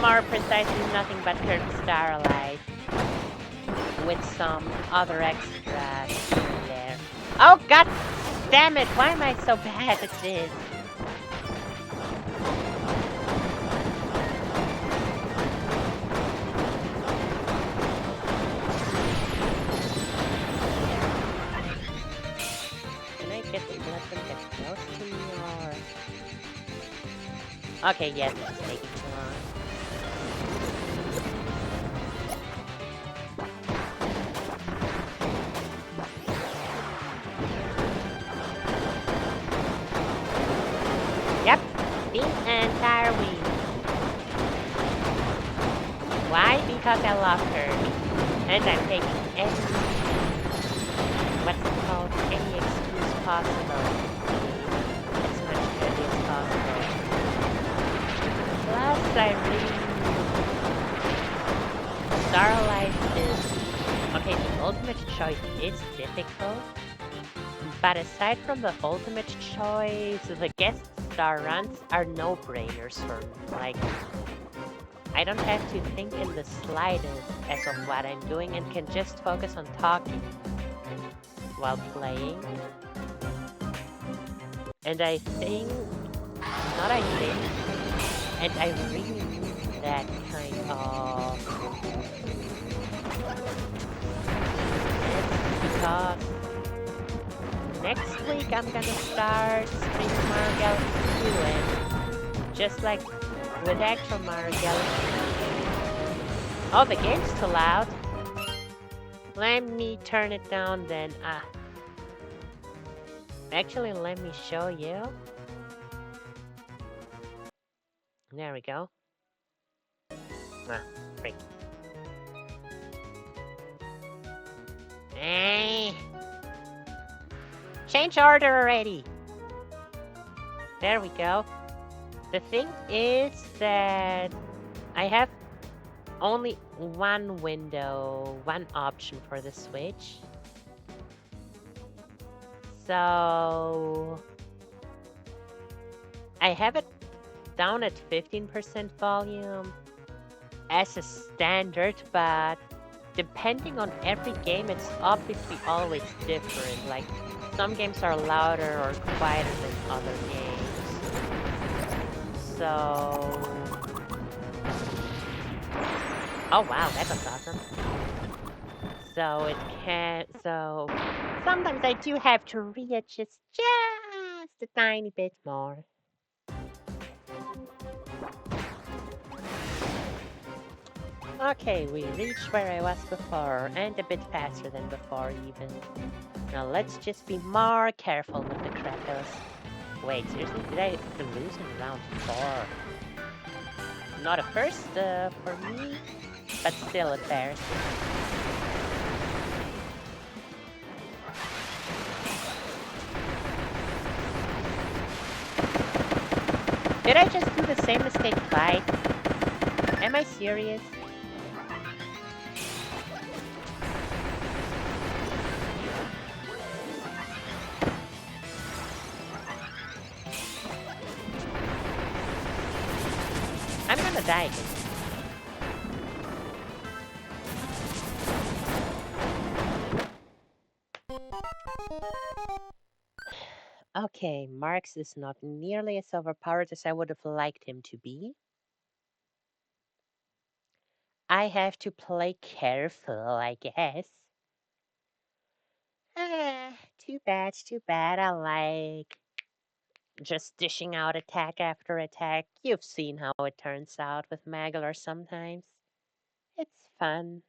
More precisely, nothing but Kirby Starlight, with some other extras here and there. Oh god damn it, why am I so bad at this? Can I just let them get close to me or... Okay, yes, it's taking too long. Yep, the entire week. Why? Because I love her. And I'm taking any, what's it called, any excuse possible to be as much Kirby as possible. Plus, I really... Starlight is... Okay, the ultimate choice is difficult, but aside from the ultimate choice, the guest star runs are no-brainers for me. Like, I don't have to think in the slightest as of what I'm doing and can just focus on talking while playing. And I think, not I think, and I really need that kind of... Because next week I'm gonna start streaming Mario Galaxy 2 and just like with actual Mario Galaxy... Oh, the game's too loud. Let me turn it down then. Actually, let me show you. There we go. Great. Change order already. There we go. The thing is that I have only one window, one option for the Switch. So I have it down at 15% volume as a standard, but depending on every game, it's obviously always different. Like, some games are louder or quieter than other games. So... Oh wow, that was awesome. So it can... So... Sometimes I do have to readjust just a tiny bit more. Okay, we reached where I was before, and a bit faster than before even. Now let's just be more careful with the Kratos. Wait, seriously? Did I lose in round 4? Not a first for me, but still embarrassing. Did I just do the same mistake twice? Am I serious? I'm gonna die again. Okay, Marx is not nearly as overpowered as I would have liked him to be. I have to play careful, I guess. Too bad, too bad. I like just dishing out attack after attack. You've seen how it turns out with Magalor sometimes. It's fun.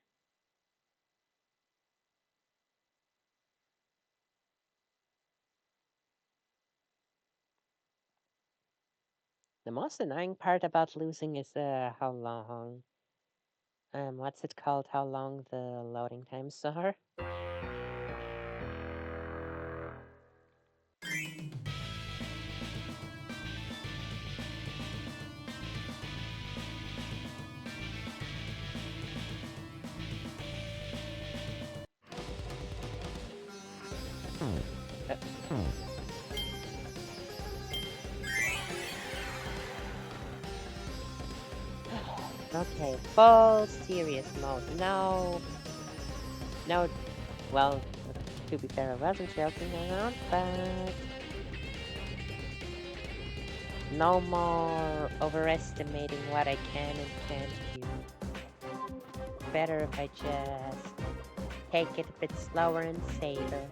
The most annoying part about losing is how long, what's it called? How long the loading times are. Okay, full serious mode. No, no. Well, to be fair, I wasn't joking around, but no more overestimating what I can and can't do. Better if I just take it a bit slower and safer.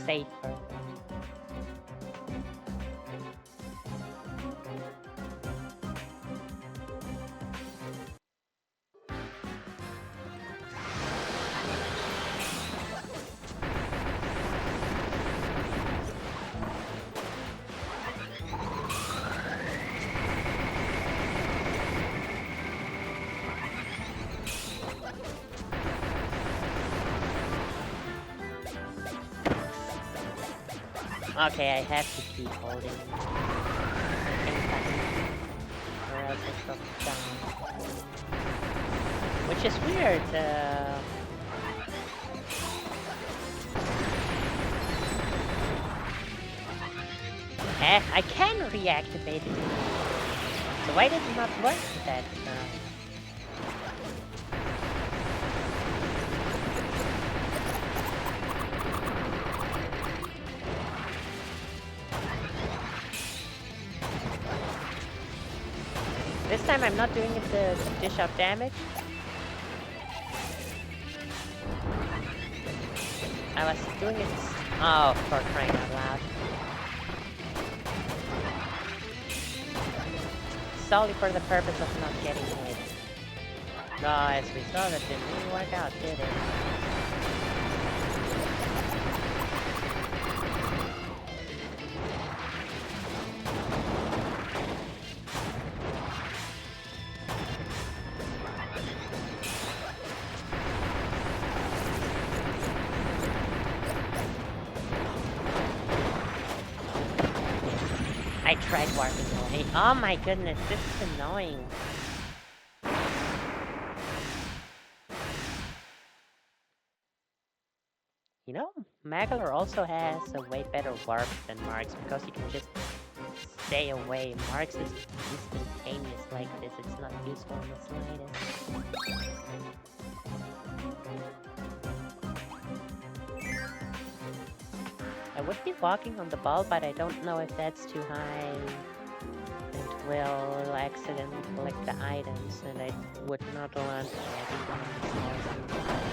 Safer. Okay, I have to keep holding or else I shall die. Which is weird. I can reactivate it. So why did it not work that time? This time I'm not doing it to dish out damage. I was doing it... Oh, for crying out loud. Solely for the purpose of not getting hit. No, as we saw, that didn't really work out, did it? I tried warping away. Oh my goodness, this is annoying. You know, Magler also has a way better warp than Marks because you can just stay away. Marks is instantaneous like this. It's not useful in the slightest. I would be walking on the ball, but I don't know if that's too high. It will accidentally collect the items, and I would not want that even in the smallest.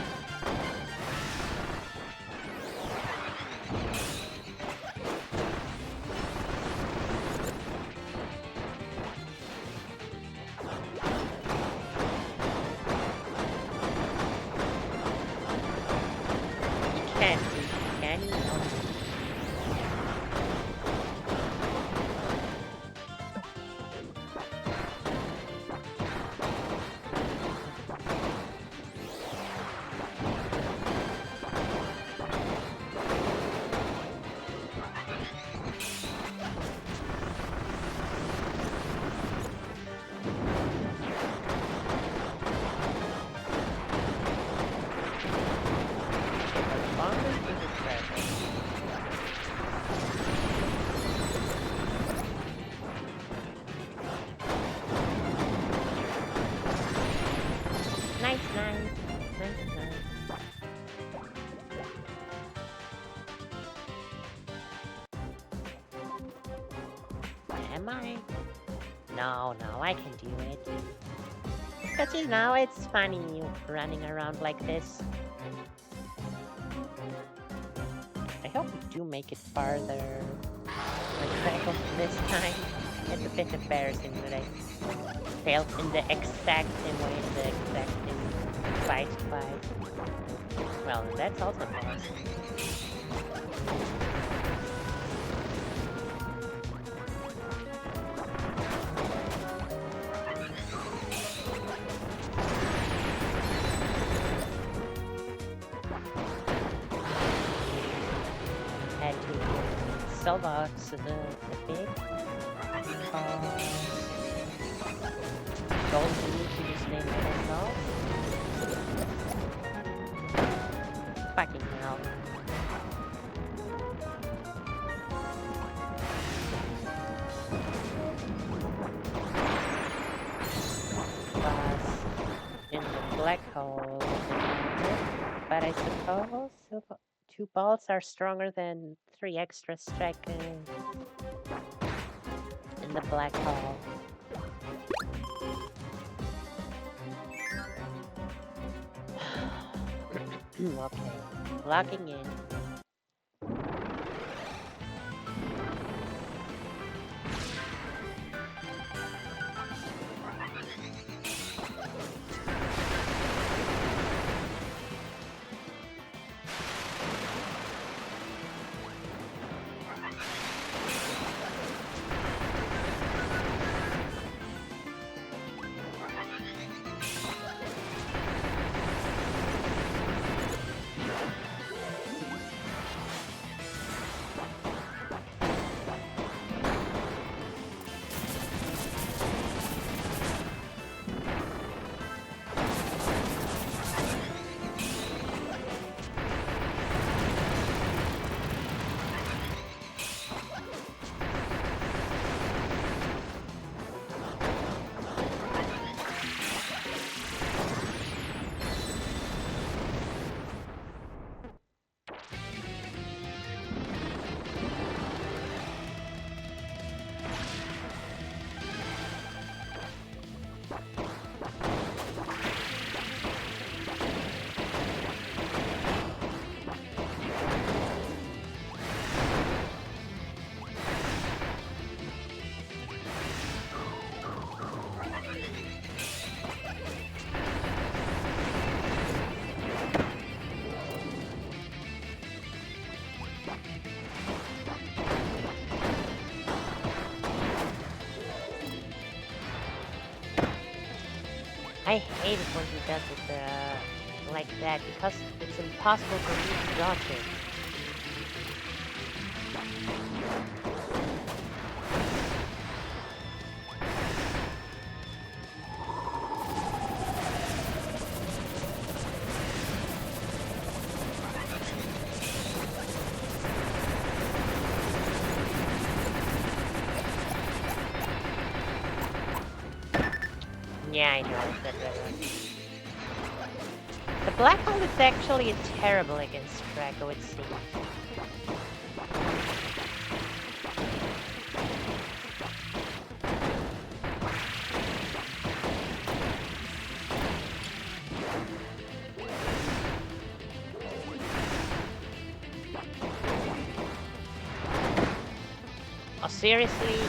Am I? No, I can do it. But you know, it's funny running around like this. I hope we do make it farther. Like this time. It's a bit embarrassing that I failed in the exact same way in the exact same fight. Well, that's also embarrassing. mailbox a bit because don't need to use name candles. Fucking hell. Plus, in the black hole, but I suppose two balls are stronger than 3 extra striking in the black hole. Okay, locking in. I hate it when he does it like that because it's impossible for me to dodge it. Yeah, I know that one. The black hole is actually terrible against Draco, it seems. Oh, seriously?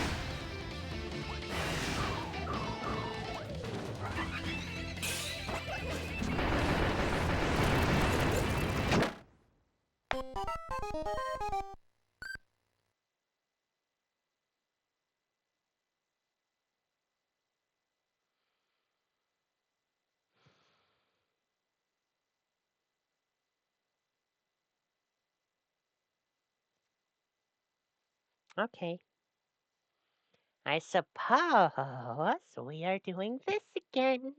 Okay. I suppose we are doing this again.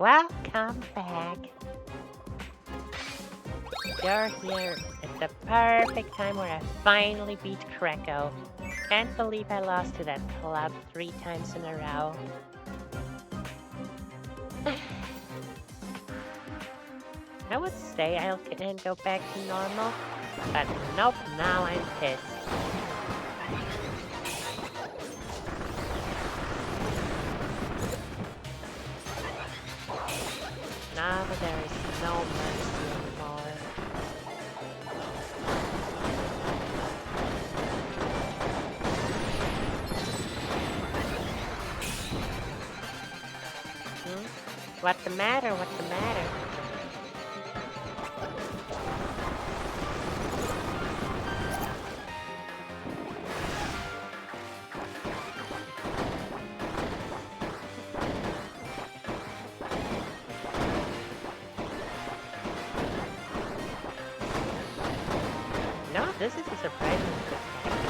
Welcome back. You're here at the perfect time where I finally beat Crytsal. Can't believe I lost to that club 3 times in a row. I would say I can go back to normal, but nope, now I'm pissed. Now there is no mercy anymore. What's the matter? What's the matter? No, this is a surprisingly good attack.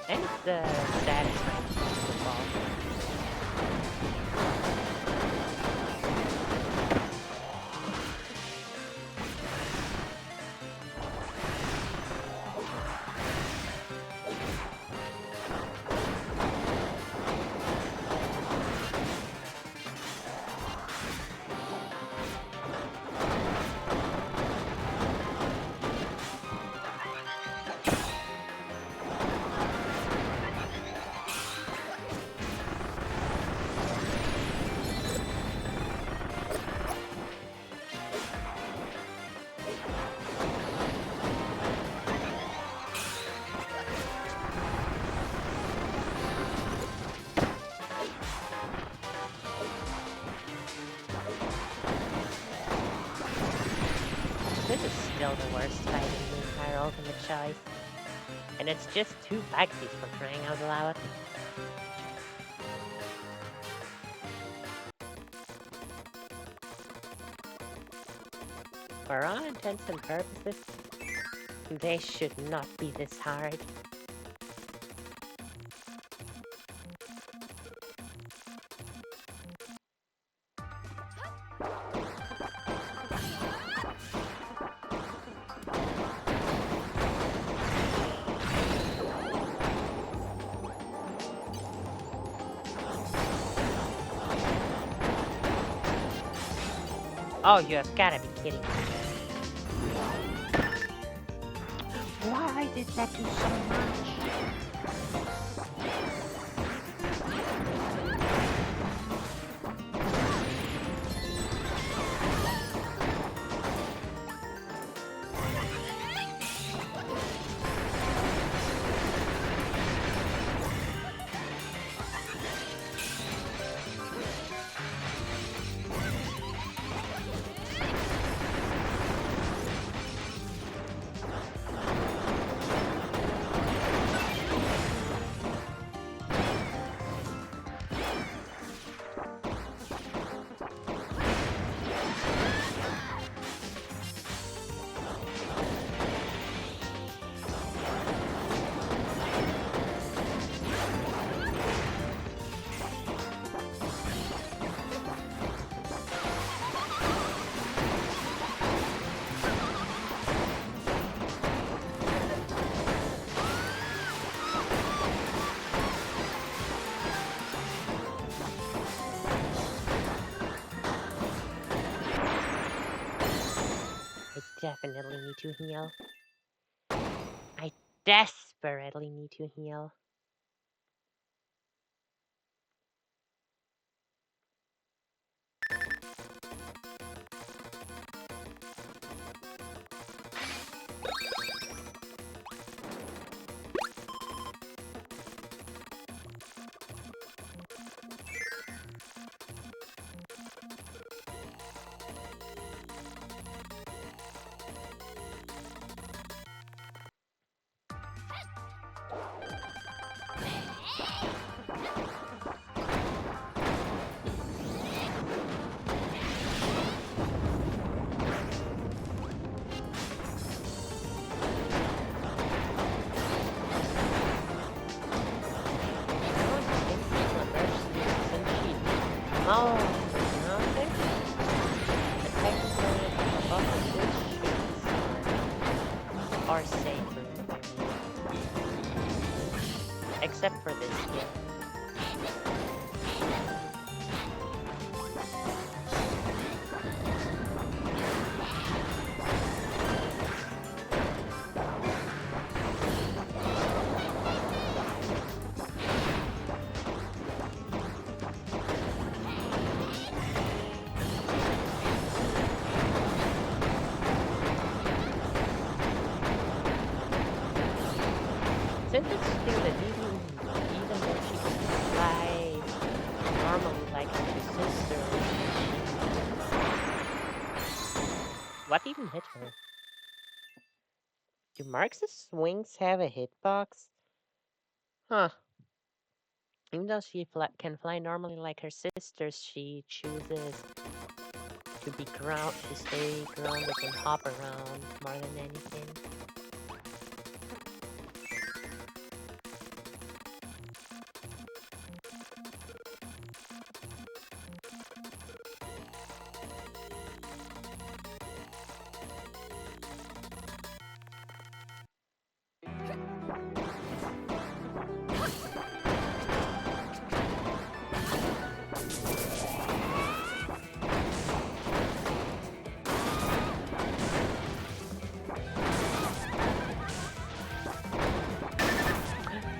And it's satisfying football. This is still the worst fight in the entire Ultimate Choice. And it's just 2 Pixies for crying out loud. For all intents and purposes, they should not be this hard. Oh, you have gotta be kidding me. Why did that do so much? Definitely need to heal. I desperately need to heal. small mountain, but technically above the bush are safer area. Except for this here. Since it's still that even though she can fly normally like her sister, what even hit her? Do Marx's wings have a hitbox? Huh. Even though she can fly normally like her sisters, she chooses to stay grounded and hop around more than anything.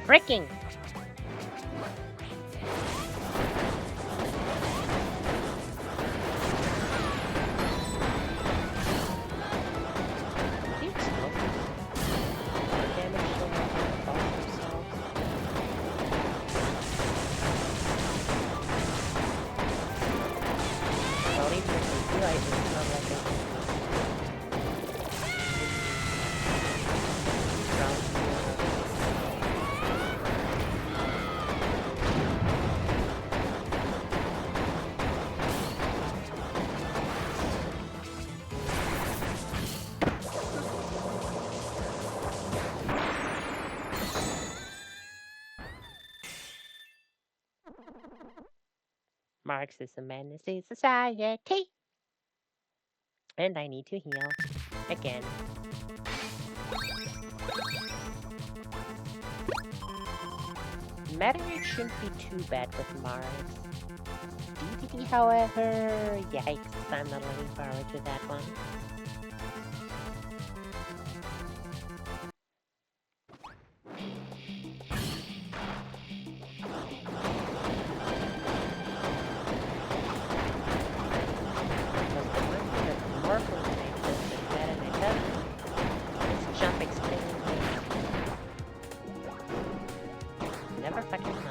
Freaking! Marx is a menace to society. And I need to heal. Again. Meteorite shouldn't be too bad with Marx. DDD, however, yikes, I'm not looking forward to that one. Never fucking mind.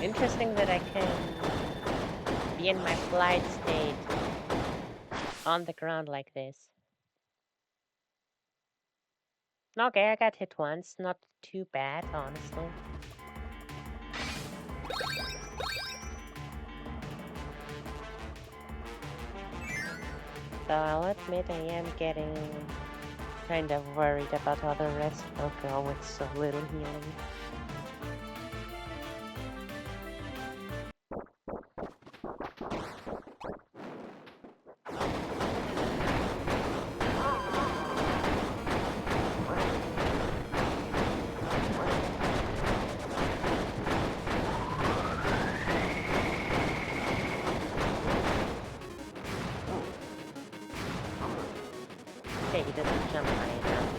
Interesting that I can be in my flight state on the ground like this. Okay, I got hit once. Not too bad, honestly. So I'll admit I am getting kind of worried about how the rest will go with so little healing. Okay, he doesn't jump high enough.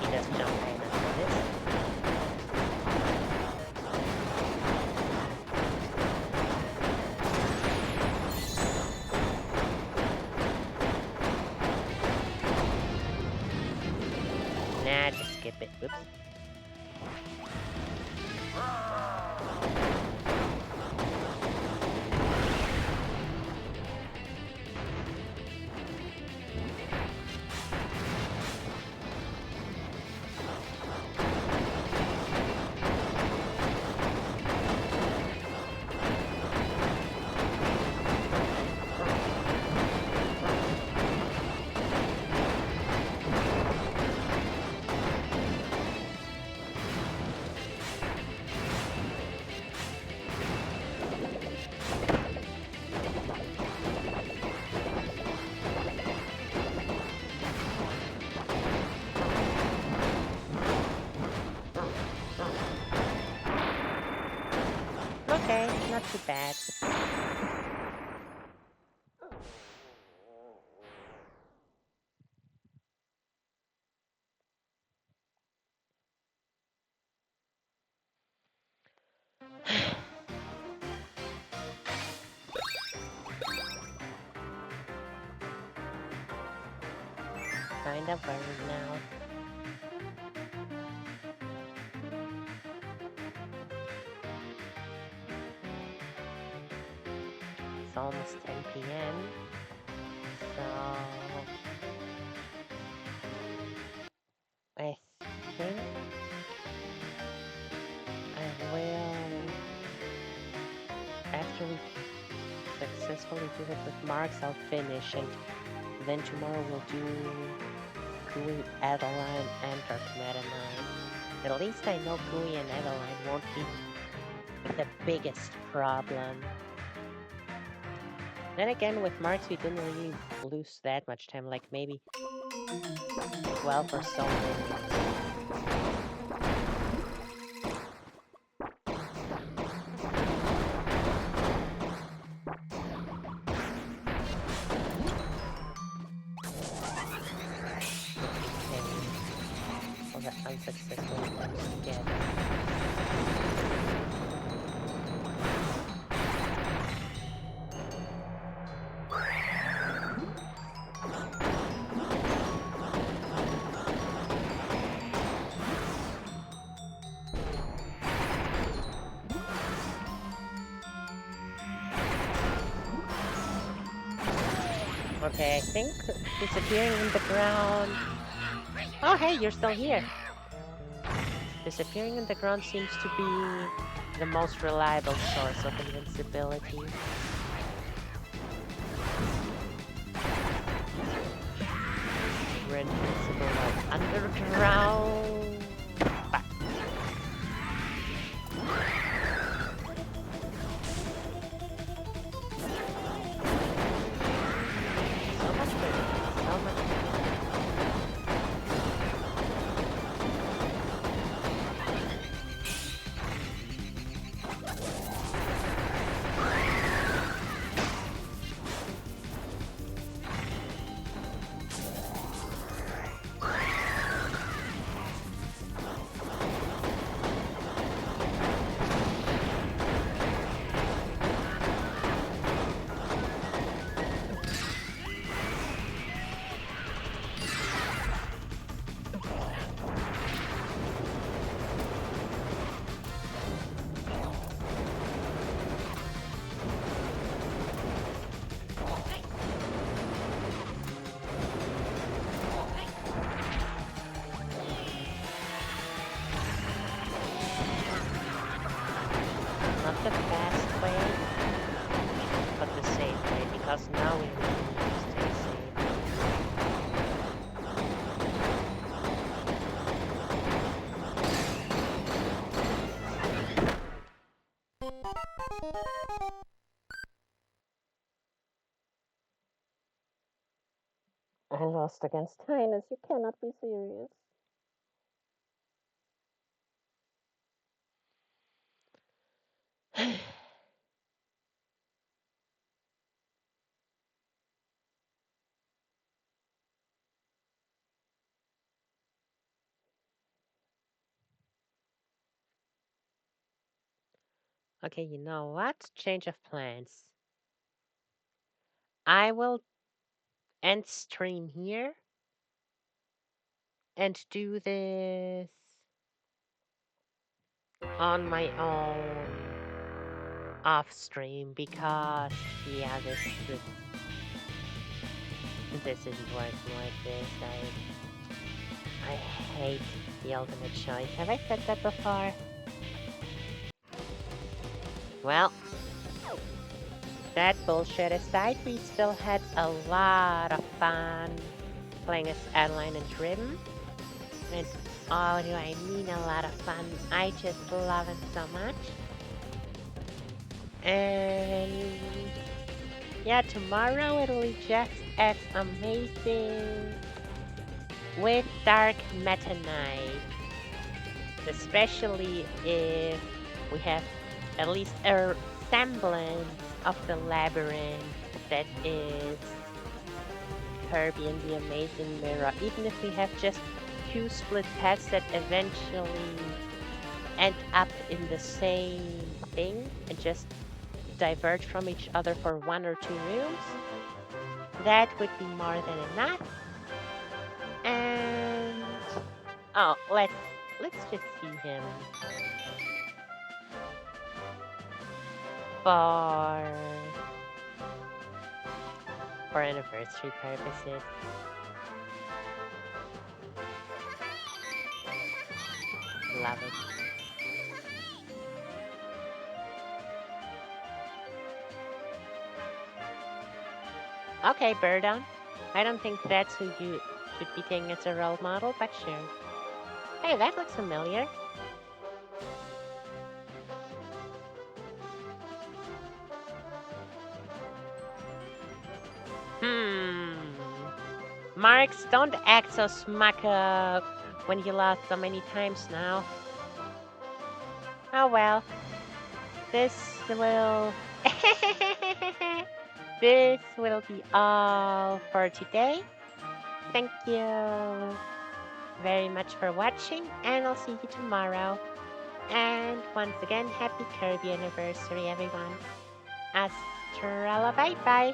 He does jump high enough for this. Nah, just skip it. Whoops. Okay, not too bad. Kind of worried now. It's almost 10 p.m. So I think I will, after we successfully do it with marks, I'll finish, and then tomorrow we'll do Gooey, Adeline, and Darkmetanine. At least I know Gooey and Adeline won't be the biggest problem. Then again, with marks, we didn't really lose that much time, like maybe 12 or so minutes. Unsuccessful attempts again. Okay, I think disappearing in the ground. Oh, hey, you're still here. Disappearing in the ground seems to be the most reliable source of invincibility. We're invincible while underground. Back. So much better. So much better. I lost against Highness. You cannot be serious. Okay, you know what? Change of plans. I will end stream here and do this on my own off stream because yeah, this isn't working like this. I hate the ultimate choice. Have I said that before? Well, that bullshit aside, we still had a lot of fun playing as Adeleine and KIRBY. And oh, do I mean a lot of fun? I just love him so much. And yeah, tomorrow it'll be just as amazing with Dark Meta Knight. Especially if we have at least a semblance of the labyrinth that is KIRBY and the Amazing Mirror. Even if we have just two split paths that eventually end up in the same thing and just diverge from each other for 1 or 2 rooms, that would be more than enough. And oh, let's just see him for anniversary purposes. Love it. Okay, Birdon. I don't think that's who you should be taking as a role model, but sure. Hey, that looks familiar. Marks, don't act so smack up when you lost so many times now. Oh well. This will... this will be all for today. Thank you very much for watching, and I'll see you tomorrow. And once again, happy KIRBY anniversary, everyone. Astrala, bye-bye.